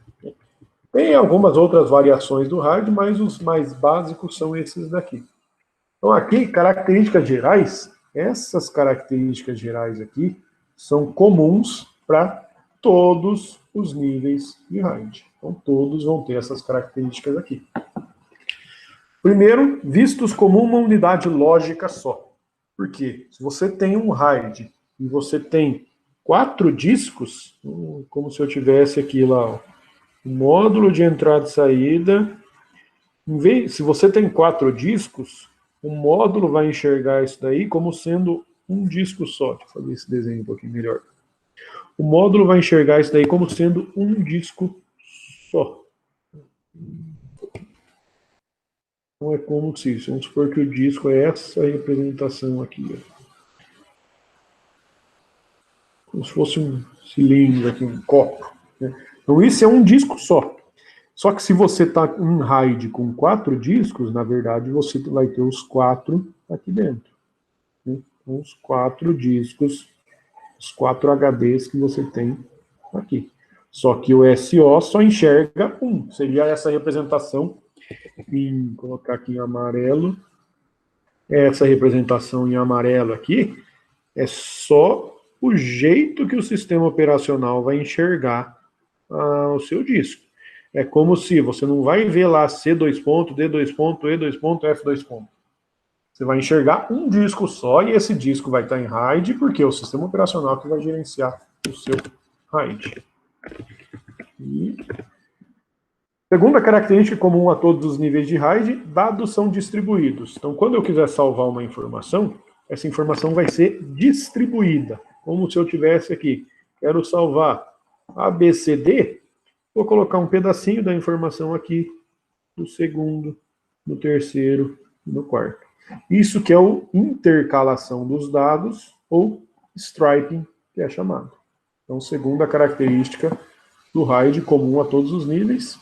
Tem algumas outras variações do RAID, mas os mais básicos são esses daqui. Então, aqui, características gerais, essas características gerais aqui são comuns para todos os níveis de RAID. Então, todos vão ter essas características aqui. Primeiro, vistos como uma unidade lógica só. Por quê? Se você tem um RAID e você tem 4 discos, como se eu tivesse aqui lá, ó, o módulo de entrada e saída. Se você tem 4 discos, o módulo vai enxergar isso daí como sendo um disco só. Deixa eu fazer esse desenho um pouquinho melhor. O módulo vai enxergar isso daí como sendo um disco só. Não é como se isso. Vamos supor que o disco é essa representação aqui. Ó. Como se fosse um cilindro aqui, um copo. Né? Então, isso é um disco só. Só que se você está em RAID com 4 discos, na verdade, você vai ter os 4 aqui dentro. Né? Então, os 4 discos, os 4 HDs que você tem aqui. Só que o SO só enxerga um. Seria essa representação, colocar aqui em amarelo. Essa representação em amarelo aqui é só o jeito que o sistema operacional vai enxergar o seu disco. É como se você não vai ver lá C2 ponto, D2 ponto, E2 ponto, F2 ponto. Você vai enxergar um disco só e esse disco vai estar em RAID, porque é o sistema operacional que vai gerenciar o seu RAID. E segunda característica comum a todos os níveis de RAID, dados são distribuídos. Então, quando eu quiser salvar uma informação, essa informação vai ser distribuída. Como se eu tivesse aqui, quero salvar ABCD, vou colocar um pedacinho da informação aqui, no segundo, no terceiro e no quarto. Isso que é o intercalação dos dados, ou striping, que é chamado. Então, segunda característica do RAID comum a todos os níveis.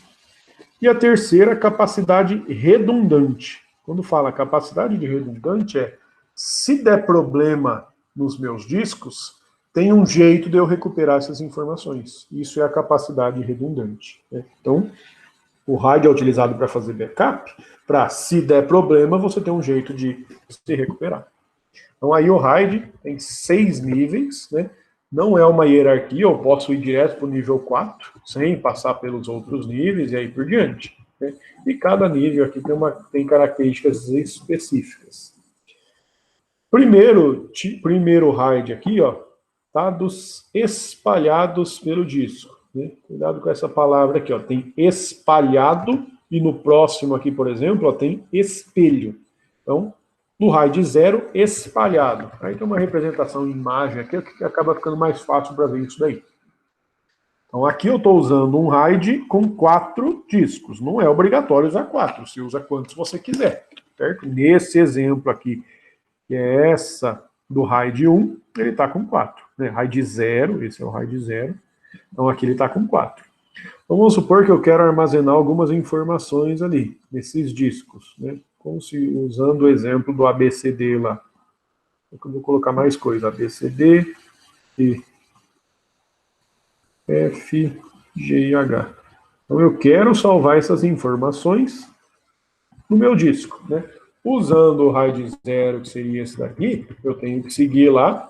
E a terceira, capacidade redundante. Quando fala capacidade de redundante se der problema nos meus discos, tem um jeito de eu recuperar essas informações. Isso é a capacidade redundante. Né? Então, o RAID é utilizado para fazer backup, para, se der problema, você tem um jeito de se recuperar. Então, aí o RAID tem 6 níveis, né? Não é uma hierarquia, eu posso ir direto para o nível 4, sem passar pelos outros níveis e aí por diante. Né? E cada nível aqui tem características específicas. Primeiro RAID aqui, ó, dados espalhados pelo disco. Né? Cuidado com essa palavra aqui, ó, tem espalhado, e no próximo aqui, por exemplo, ó, tem espelho. Então, no RAID 0, espalhado. Aí tem uma representação em imagem aqui, que acaba ficando mais fácil para ver isso daí. Então, aqui eu estou usando um RAID com 4 discos. Não é obrigatório usar 4, você usa quantos você quiser. Certo? Nesse exemplo aqui, que é essa do RAID 1, ele está com 4. Né? RAID 0, esse é o RAID 0. Então, aqui ele está com 4. Então, vamos supor que eu quero armazenar algumas informações ali, nesses discos. Né? Como se, usando o exemplo do ABCD lá. Eu vou colocar mais coisa. ABCD, E, F, G e H. Então, eu quero salvar essas informações no meu disco. Né? Usando o RAID 0, que seria esse daqui, eu tenho que seguir lá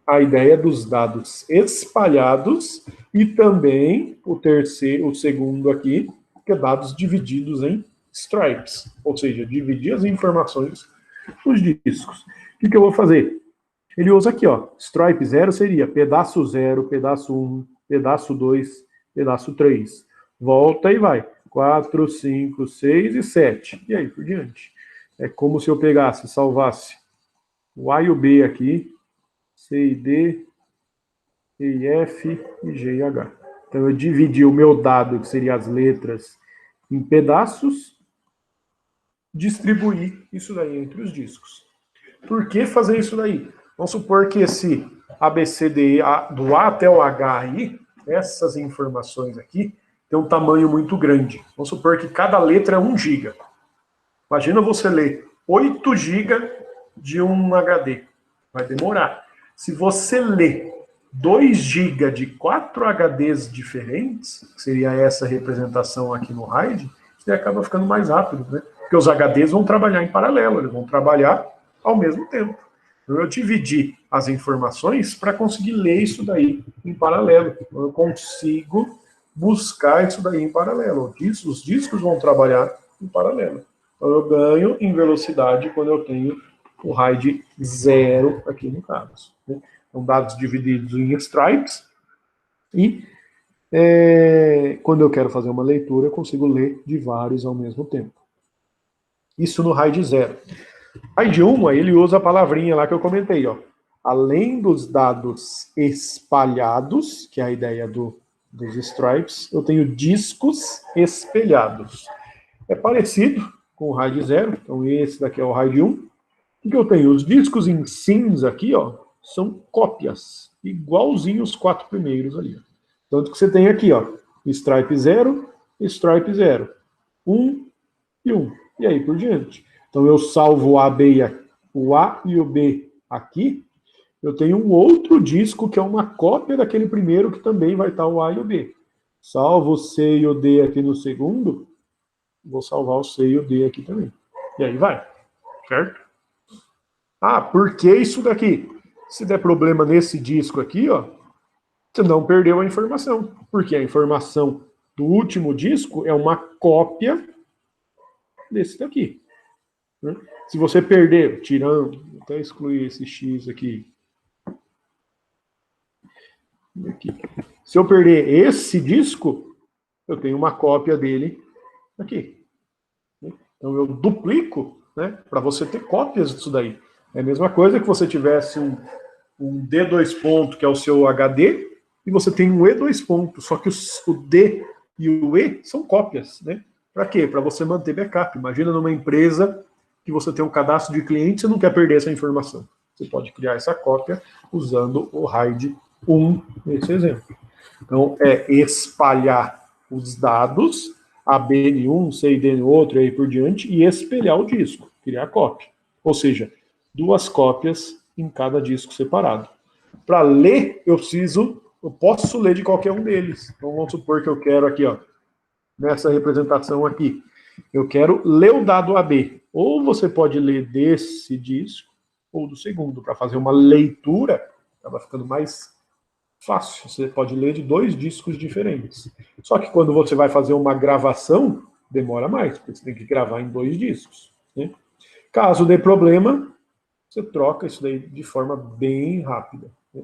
a ideia dos dados espalhados e também o segundo aqui, que é dados divididos em stripes, ou seja, dividir as informações nos discos. O que eu vou fazer? Ele usa aqui, ó, stripe 0 seria pedaço 0, pedaço 1, pedaço 2, pedaço 3. Volta e vai. 4, 5, 6 e 7. E aí por diante. É como se eu pegasse, salvasse o A e o B aqui, C e D, E e F e G e H. Então eu dividi o meu dado, que seria as letras, em pedaços, distribuir isso daí entre os discos. Por que fazer isso daí? Vamos supor que esse ABCD, do A até o H aí, essas informações aqui, tem um tamanho muito grande. Vamos supor que cada letra é 1 GB. Imagina você ler 8 GB de um HD. Vai demorar. Se você ler 2 GB de 4 HDs diferentes, que seria essa representação aqui no RAID, você acaba ficando mais rápido, né? Porque os HDs vão trabalhar em paralelo, eles vão trabalhar ao mesmo tempo. Então, eu dividi as informações para conseguir ler isso daí em paralelo. Então, eu consigo buscar isso daí em paralelo. Os discos vão trabalhar em paralelo. Eu ganho em velocidade quando eu tenho o RAID 0 aqui no caso. Né? São dados divididos em stripes e quando eu quero fazer uma leitura, eu consigo ler de vários ao mesmo tempo. Isso no RAID 0. RAID 1, aí ele usa a palavrinha lá que eu comentei, ó. Além dos dados espalhados, que é a ideia dos stripes, eu tenho discos espelhados. É parecido com o RAID 0, então esse daqui é o RAID 1. O que eu tenho? Os discos em cinza aqui, ó, são cópias, igualzinho os 4 primeiros ali. Tanto que você tem aqui, ó, stripe 0, stripe 0, 1 e 1, e aí por diante. Então eu salvo o A e o B aqui, eu tenho um outro disco que é uma cópia daquele primeiro que também vai estar o A e o B. Salvo o C e o D aqui no segundo, vou salvar o C e o D aqui também. E aí vai, certo? Ah, por que isso daqui? Se der problema nesse disco aqui, ó, você não perdeu a informação. Porque a informação do último disco é uma cópia desse daqui. Né? Se você perder, tirando, vou até excluir esse X aqui. Se eu perder esse disco, eu tenho uma cópia dele aqui. Então eu duplico, né, para você ter cópias disso daí. É a mesma coisa que você tivesse um D2 ponto, que é o seu HD, e você tem um E2 ponto, só que o D e o E são cópias, né? Para quê? Para você manter backup. Imagina numa empresa que você tem um cadastro de clientes e não quer perder essa informação. Você pode criar essa cópia usando o RAID 1 nesse exemplo. Então, é espalhar os dados, AB em um, CD em outro, e aí por diante, e espelhar o disco, criar cópia. Ou seja, 2 cópias em cada disco separado. Para ler, eu posso ler de qualquer um deles. Então, vamos supor que eu quero aqui, ó, nessa representação aqui, eu quero ler o dado AB. Ou você pode ler desse disco, ou do segundo. Para fazer uma leitura, acaba ficando mais fácil. Você pode ler de 2 discos diferentes. Só que quando você vai fazer uma gravação, demora mais, porque você tem que gravar em 2 discos. Né? Caso dê problema, você troca isso daí de forma bem rápida. Né?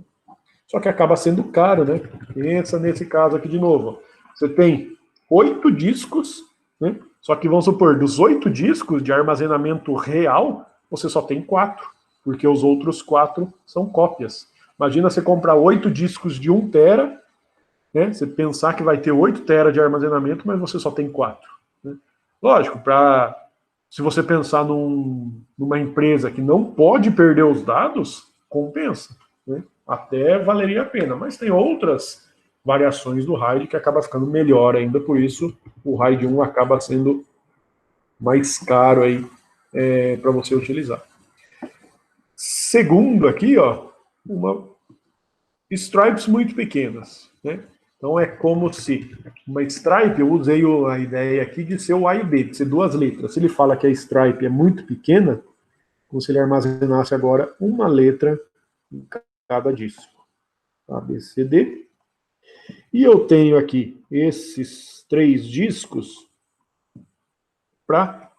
Só que acaba sendo caro, né? Pensa nesse caso aqui de novo. Você tem 8 discos, né? Só que vamos supor, dos 8 discos de armazenamento real, você só tem 4, porque os outros 4 são cópias. Imagina você comprar 8 discos de 1 tera, né? Você pensar que vai ter 8 tera de armazenamento, mas você só tem 4. Né? Lógico, se você pensar numa empresa que não pode perder os dados, compensa. Né? Até valeria a pena, mas tem outras variações do RAID que acaba ficando melhor ainda, por isso o RAID 1 acaba sendo mais caro aí para você utilizar. Segundo aqui, ó, stripes muito pequenas, né? Então é como se uma stripe, eu usei a ideia aqui de ser o A e o B, de ser 2 letras. Se ele fala que a stripe é muito pequena, como se ele armazenasse agora uma letra em cada disco. A, B, C, D. E eu tenho aqui esses 3 discos para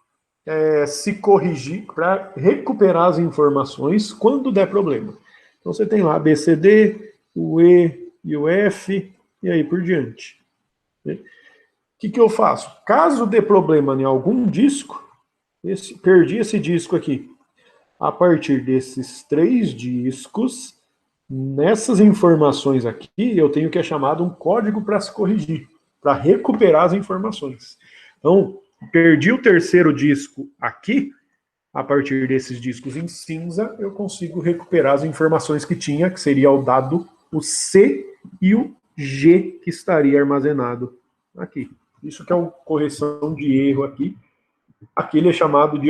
se corrigir, para recuperar as informações quando der problema. Então você tem lá a B, C, D, o E e o F, e aí por diante. O que eu faço? Caso dê problema em algum disco, perdi esse disco aqui. A partir desses 3 discos, nessas informações aqui, eu tenho que é chamado um código para se corrigir, para recuperar as informações. Então, perdi o terceiro disco aqui, a partir desses discos em cinza, eu consigo recuperar as informações que tinha, que seria o dado, o C e o G que estaria armazenado aqui. Isso que é uma correção de erro aqui. Aqui ele é chamado de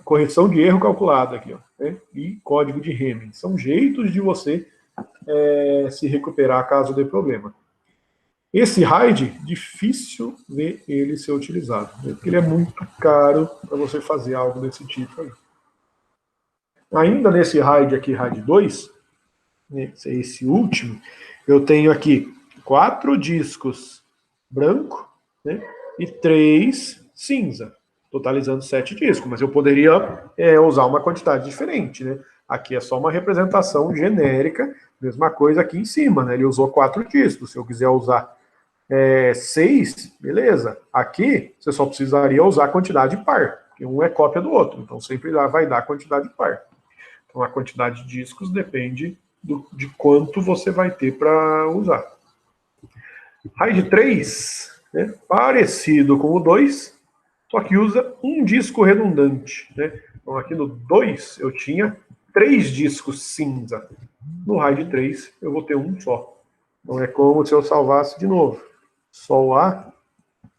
correção de erro calculada aqui, né? E código de Hamming. São jeitos de você se recuperar caso dê problema. Esse RAID, difícil ver ele ser utilizado, né? Porque ele é muito caro para você fazer algo desse tipo aí. Ainda nesse RAID aqui, RAID 2, né, esse último, eu tenho aqui 4 discos branco, né, e 3 cinza. totalizando 7 discos, mas eu poderia usar uma quantidade diferente, né? Aqui é só uma representação genérica, mesma coisa aqui em cima, né? Ele usou 4 discos, se eu quiser usar 6, beleza. Aqui, você só precisaria usar a quantidade par, porque um é cópia do outro, então sempre vai dar quantidade par. Então a quantidade de discos depende de quanto você vai ter para usar. RAID 3, né, parecido com o 2, só que usa um disco redundante, né? Então aqui no 2 eu tinha 3 discos cinza. No RAID 3 eu vou ter um só. Então é como se eu salvasse de novo. Sol A,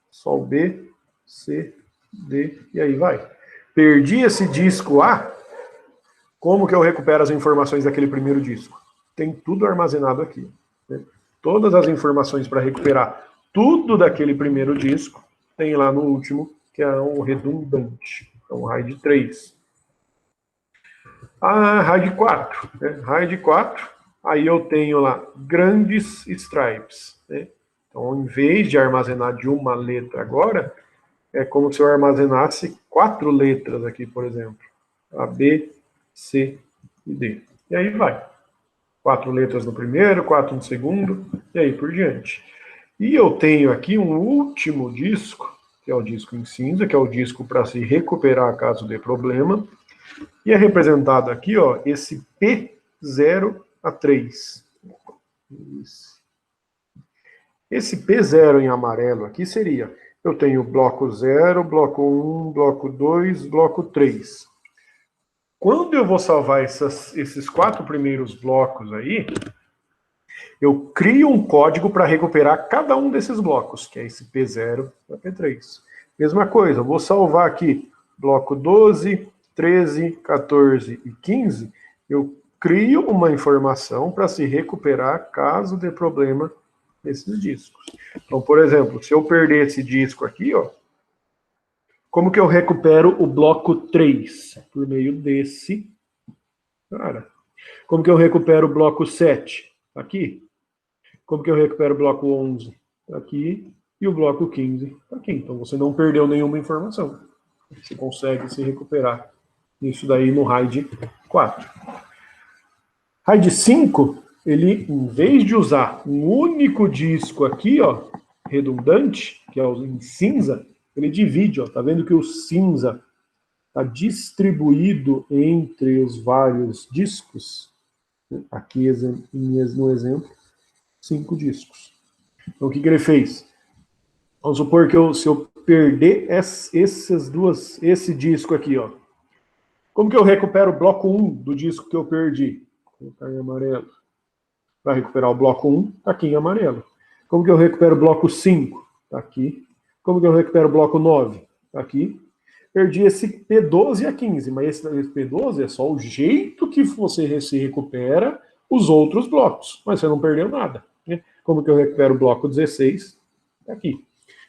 Sol B, C, D, e aí vai. Perdi esse disco A, como que eu recupero as informações daquele primeiro disco? Tem tudo armazenado aqui, né? Todas as informações para recuperar tudo daquele primeiro disco tem lá no último, que é um redundante. Então, RAID 3. A RAID 4. Né? RAID 4, aí eu tenho lá grandes stripes. Né? Então, ao invés de armazenar de uma letra agora, é como se eu armazenasse 4 letras aqui, por exemplo. A, B, C e D. E aí vai. 4 letras no primeiro, 4 no segundo, e aí por diante. E eu tenho aqui um último disco, que é o disco em cinza, que é o disco para se recuperar caso dê problema. E é representado aqui, ó, esse P0 a 3. Esse P0 em amarelo aqui seria, eu tenho bloco 0, bloco 1, bloco 2, bloco 3. Quando eu vou salvar esses 4 primeiros blocos aí, eu crio um código para recuperar cada um desses blocos, que é esse P0 a P3. Mesma coisa, eu vou salvar aqui bloco 12, 13, 14 e 15, eu crio uma informação para se recuperar caso dê problema nesses discos. Então, por exemplo, se eu perder esse disco aqui, ó, como que eu recupero o bloco 3? Por meio desse cara. Como que eu recupero o bloco 7? Aqui. Como que eu recupero o bloco 11? Aqui. E o bloco 15? Aqui. Então você não perdeu nenhuma informação. Você consegue se recuperar isso daí no RAID 4. RAID 5, ele, em vez de usar um único disco aqui, ó, redundante, que é o em cinza, ele divide, ó. Tá vendo que o cinza está distribuído entre os vários discos? Aqui no exemplo, 5 discos. Então, o que ele fez? Vamos supor que se eu perder esse disco aqui, ó, como que eu recupero o bloco 1 do disco que eu perdi? Vou colocar em amarelo. Para recuperar o bloco 1, está aqui em amarelo. Como que eu recupero o bloco 5? Está aqui. Como que eu recupero o bloco 9? Está aqui. Perdi esse P12 e a 15, mas esse P12 é só o jeito que você se recupera os outros blocos, mas você não perdeu nada. Né? Como que eu recupero o bloco 16? Aqui.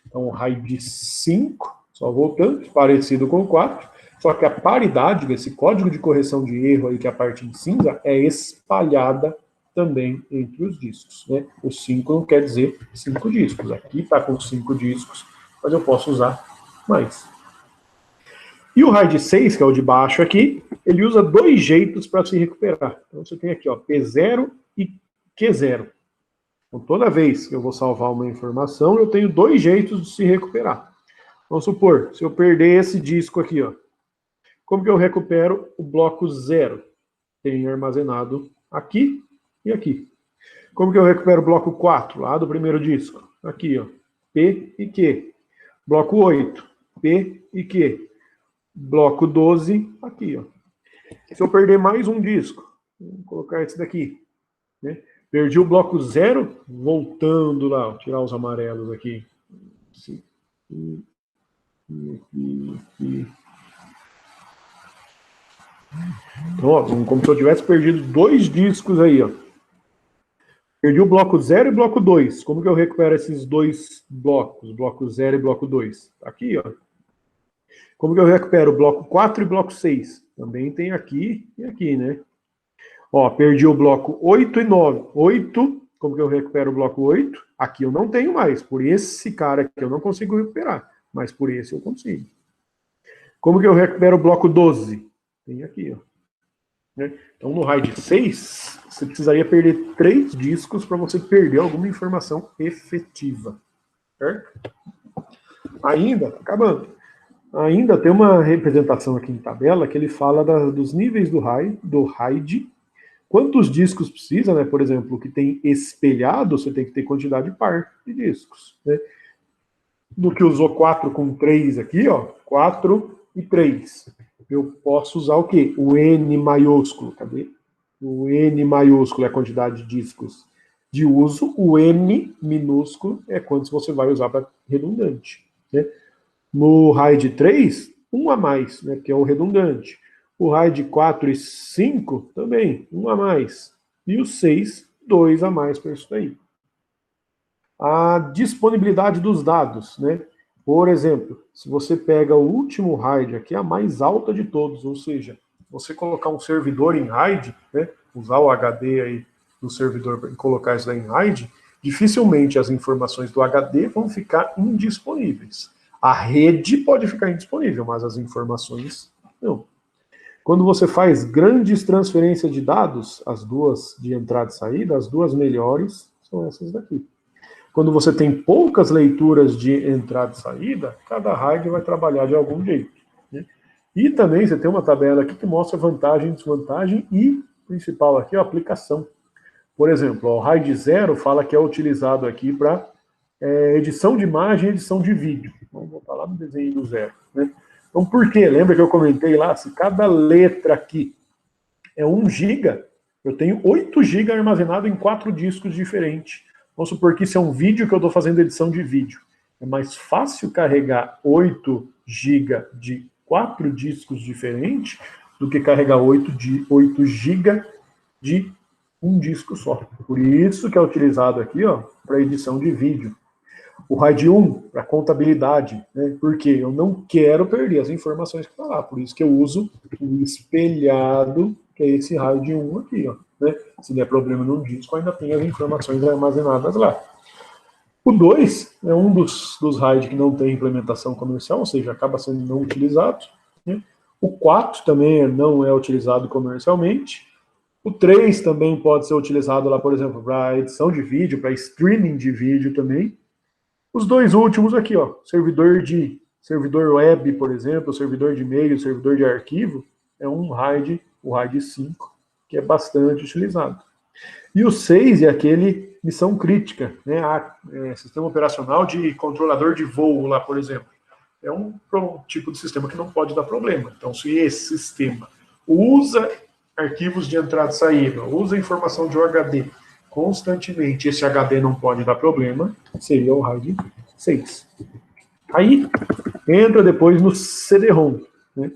Então, o RAID 5, só voltando, parecido com o 4, só que a paridade desse código de correção de erro aí, que é a parte em cinza, é espalhada também entre os discos. Né? O 5 não quer dizer 5 discos. Aqui está com 5 discos, mas eu posso usar mais. E o RAID 6, que é o de baixo aqui, ele usa 2 jeitos para se recuperar. Então você tem aqui, ó, P0 e Q0. Então toda vez que eu vou salvar uma informação, eu tenho 2 jeitos de se recuperar. Vamos supor, se eu perder esse disco aqui, ó, como que eu recupero o bloco 0? Tem armazenado aqui e aqui. Como que eu recupero o bloco 4, lá do primeiro disco? Aqui, ó, P e Q. Bloco 8, P e Q. Bloco 12, aqui, ó. Se eu perder mais um disco, vou colocar esse daqui, né? Perdi o bloco 0, voltando lá, vou tirar os amarelos aqui. Então, ó, como se eu tivesse perdido 2 discos aí, ó. Perdi o bloco 0 e bloco 2. Como que eu recupero esses 2 blocos? Bloco 0 e bloco 2. Aqui, ó. Como que eu recupero o bloco 4 e bloco 6? Também tem aqui e aqui, né? Ó, perdi o bloco 8 e 9. 8, como que eu recupero o bloco 8? Aqui eu não tenho mais. Por esse cara aqui eu não consigo recuperar. Mas por esse eu consigo. Como que eu recupero o bloco 12? Tem aqui, ó. Né? Então, no RAID 6, você precisaria perder 3 discos para você perder alguma informação efetiva. Certo? Ainda, acabando. Ainda tem uma representação aqui em tabela que ele fala dos níveis do RAID, quantos discos precisa, né? Por exemplo, o que tem espelhado, você tem que ter quantidade par de discos. Né? Do que usou 4 com 3 aqui, ó, 4 e 3. Eu posso usar o quê? O N maiúsculo, cadê? O N maiúsculo é a quantidade de discos de uso, o M minúsculo é quantos você vai usar para redundante. Né? No RAID 3, 1 a mais, né, que é o redundante. O RAID 4 e 5 também, 1 a mais. E o 6, 2 a mais para isso daí. A disponibilidade dos dados, né? Por exemplo, se você pega o último RAID aqui, a mais alta de todos, ou seja, você colocar um servidor em RAID, né, usar o HD aí do servidor e colocar isso daí em RAID, dificilmente as informações do HD vão ficar indisponíveis. A rede pode ficar indisponível, mas as informações não. Quando você faz grandes transferências de dados, as duas de entrada e saída, as duas melhores são essas daqui. Quando você tem poucas leituras de entrada e saída, cada RAID vai trabalhar de algum jeito. Né? E também você tem uma tabela aqui que mostra vantagem, desvantagem e, principal aqui, a aplicação. Por exemplo, o RAID 0 fala que é utilizado aqui para edição de imagem e edição de vídeo. Vamos voltar lá no desenho do 0. Né? Então, por quê? Lembra que eu comentei lá, se cada letra aqui é 1 GB, eu tenho 8 GB armazenado em 4 discos diferentes. Vamos supor que isso é um vídeo que eu estou fazendo edição de vídeo. É mais fácil carregar 8 GB de 4 discos diferentes do que carregar 8 GB de um disco só. Por isso que é utilizado aqui para edição de vídeo. O RAID 1, para contabilidade, né? Porque eu não quero perder as informações que estão lá. Por isso que eu uso o espelhado, que é esse RAID 1 aqui, ó. Né? Se der problema no disco, ainda tem as informações armazenadas lá. O 2 é um dos RAID que não tem implementação comercial, ou seja, acaba sendo não utilizado. Né? O 4 também não é utilizado comercialmente. O 3 também pode ser utilizado lá, por exemplo, para edição de vídeo, para streaming de vídeo também. Os 2 últimos aqui, ó, servidor web, por exemplo, servidor de e-mail, servidor de arquivo, é um RAID, o RAID 5, que é bastante utilizado. E o 6 é aquele missão crítica, né? Sistema operacional de controlador de voo lá, por exemplo. É um tipo de sistema que não pode dar problema. Então, se esse sistema usa arquivos de entrada e saída, usa informação de um HD constantemente, esse HD não pode dar problema, seria o RAID 6. Aí, entra depois no CD-ROM, né?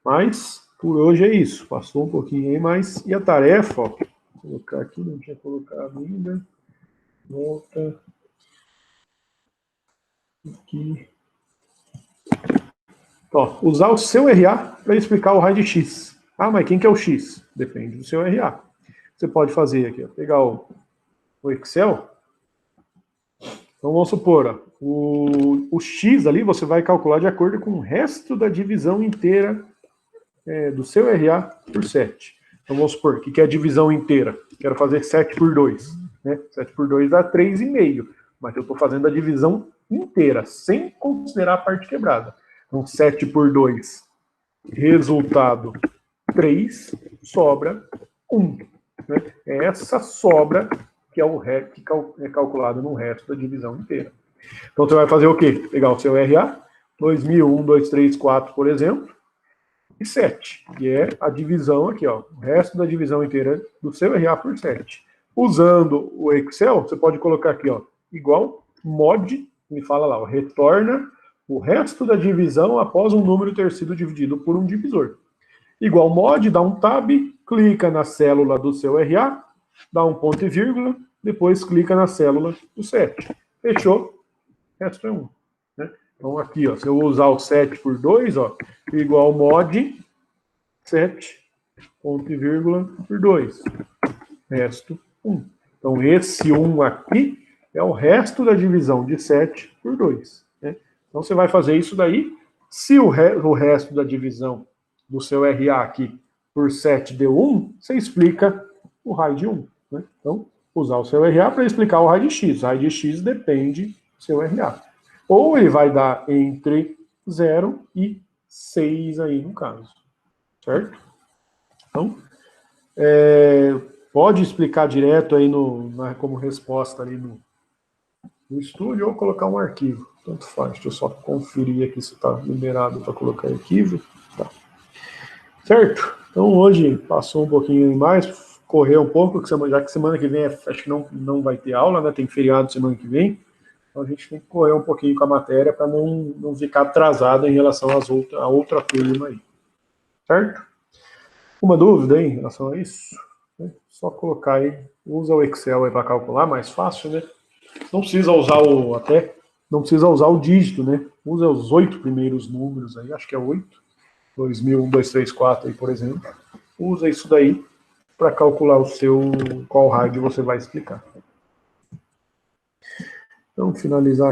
Mas, por hoje é isso. Passou um pouquinho aí, mas... E a tarefa, ó, vou colocar aqui, não tinha colocado ainda. Volta. Aqui. Ó, usar o seu RA para explicar o RAID X. Ah, mas quem que é o X? Depende do seu RA. Você pode fazer aqui, ó, pegar o Excel. Então vamos supor, ó, o X ali você vai calcular de acordo com o resto da divisão inteira do seu RA por 7. Então vamos supor, o que é a divisão inteira? Quero fazer 7 por 2. Né? 7 por 2 dá 3,5. Mas eu estou fazendo a divisão inteira, sem considerar a parte quebrada. Então 7 por 2, resultado 3, sobra 1. Né? É essa sobra que é calculado no resto da divisão inteira. Então você vai fazer o quê? Pegar o seu RA, 2000, 1, 2, 3, 4, por exemplo, e 7, que é a divisão aqui, ó, o resto da divisão inteira do seu RA por 7. Usando o Excel, você pode colocar aqui, ó, igual mod, me fala lá, ó, retorna o resto da divisão após um número ter sido dividido por um divisor. Igual mod, dá um tab, clica na célula do seu RA, dá um ponto e vírgula, depois clica na célula do 7. Fechou? O resto é 1. Né? Então aqui, ó, se eu usar o 7 por 2, ó, igual mod 7, ponto e vírgula por 2. Resto 1. Então esse 1 aqui é o resto da divisão de 7 por 2. Né? Então você vai fazer isso daí Se o resto da divisão do seu RA aqui por 7 deu 1, você explica o raio de 1. Né? Então, usar o seu RA para explicar o raio de x. O raio de x depende do seu RA. Ou ele vai dar entre 0 e 6 aí no caso. Certo? Então, pode explicar direto aí como resposta ali no estúdio ou colocar um arquivo. Tanto faz. Deixa eu só conferir aqui se está liberado para colocar arquivo. Tá. Certo? Então hoje passou um pouquinho mais, correu um pouco, já que semana que vem acho que não vai ter aula, né? Tem feriado semana que vem. Então a gente tem que correr um pouquinho com a matéria para não ficar atrasado em relação à outra turma aí. certo? Uma dúvida aí em relação a isso? Só colocar aí, usa o Excel aí para calcular, mais fácil, né? Não precisa usar não precisa usar o dígito, né? Usa os 8 primeiros números aí, acho que é 8, 2000, 1, 2, 3, 4 aí, por exemplo. Usa isso daí para calcular qual raio você vai explicar. Então, finalizar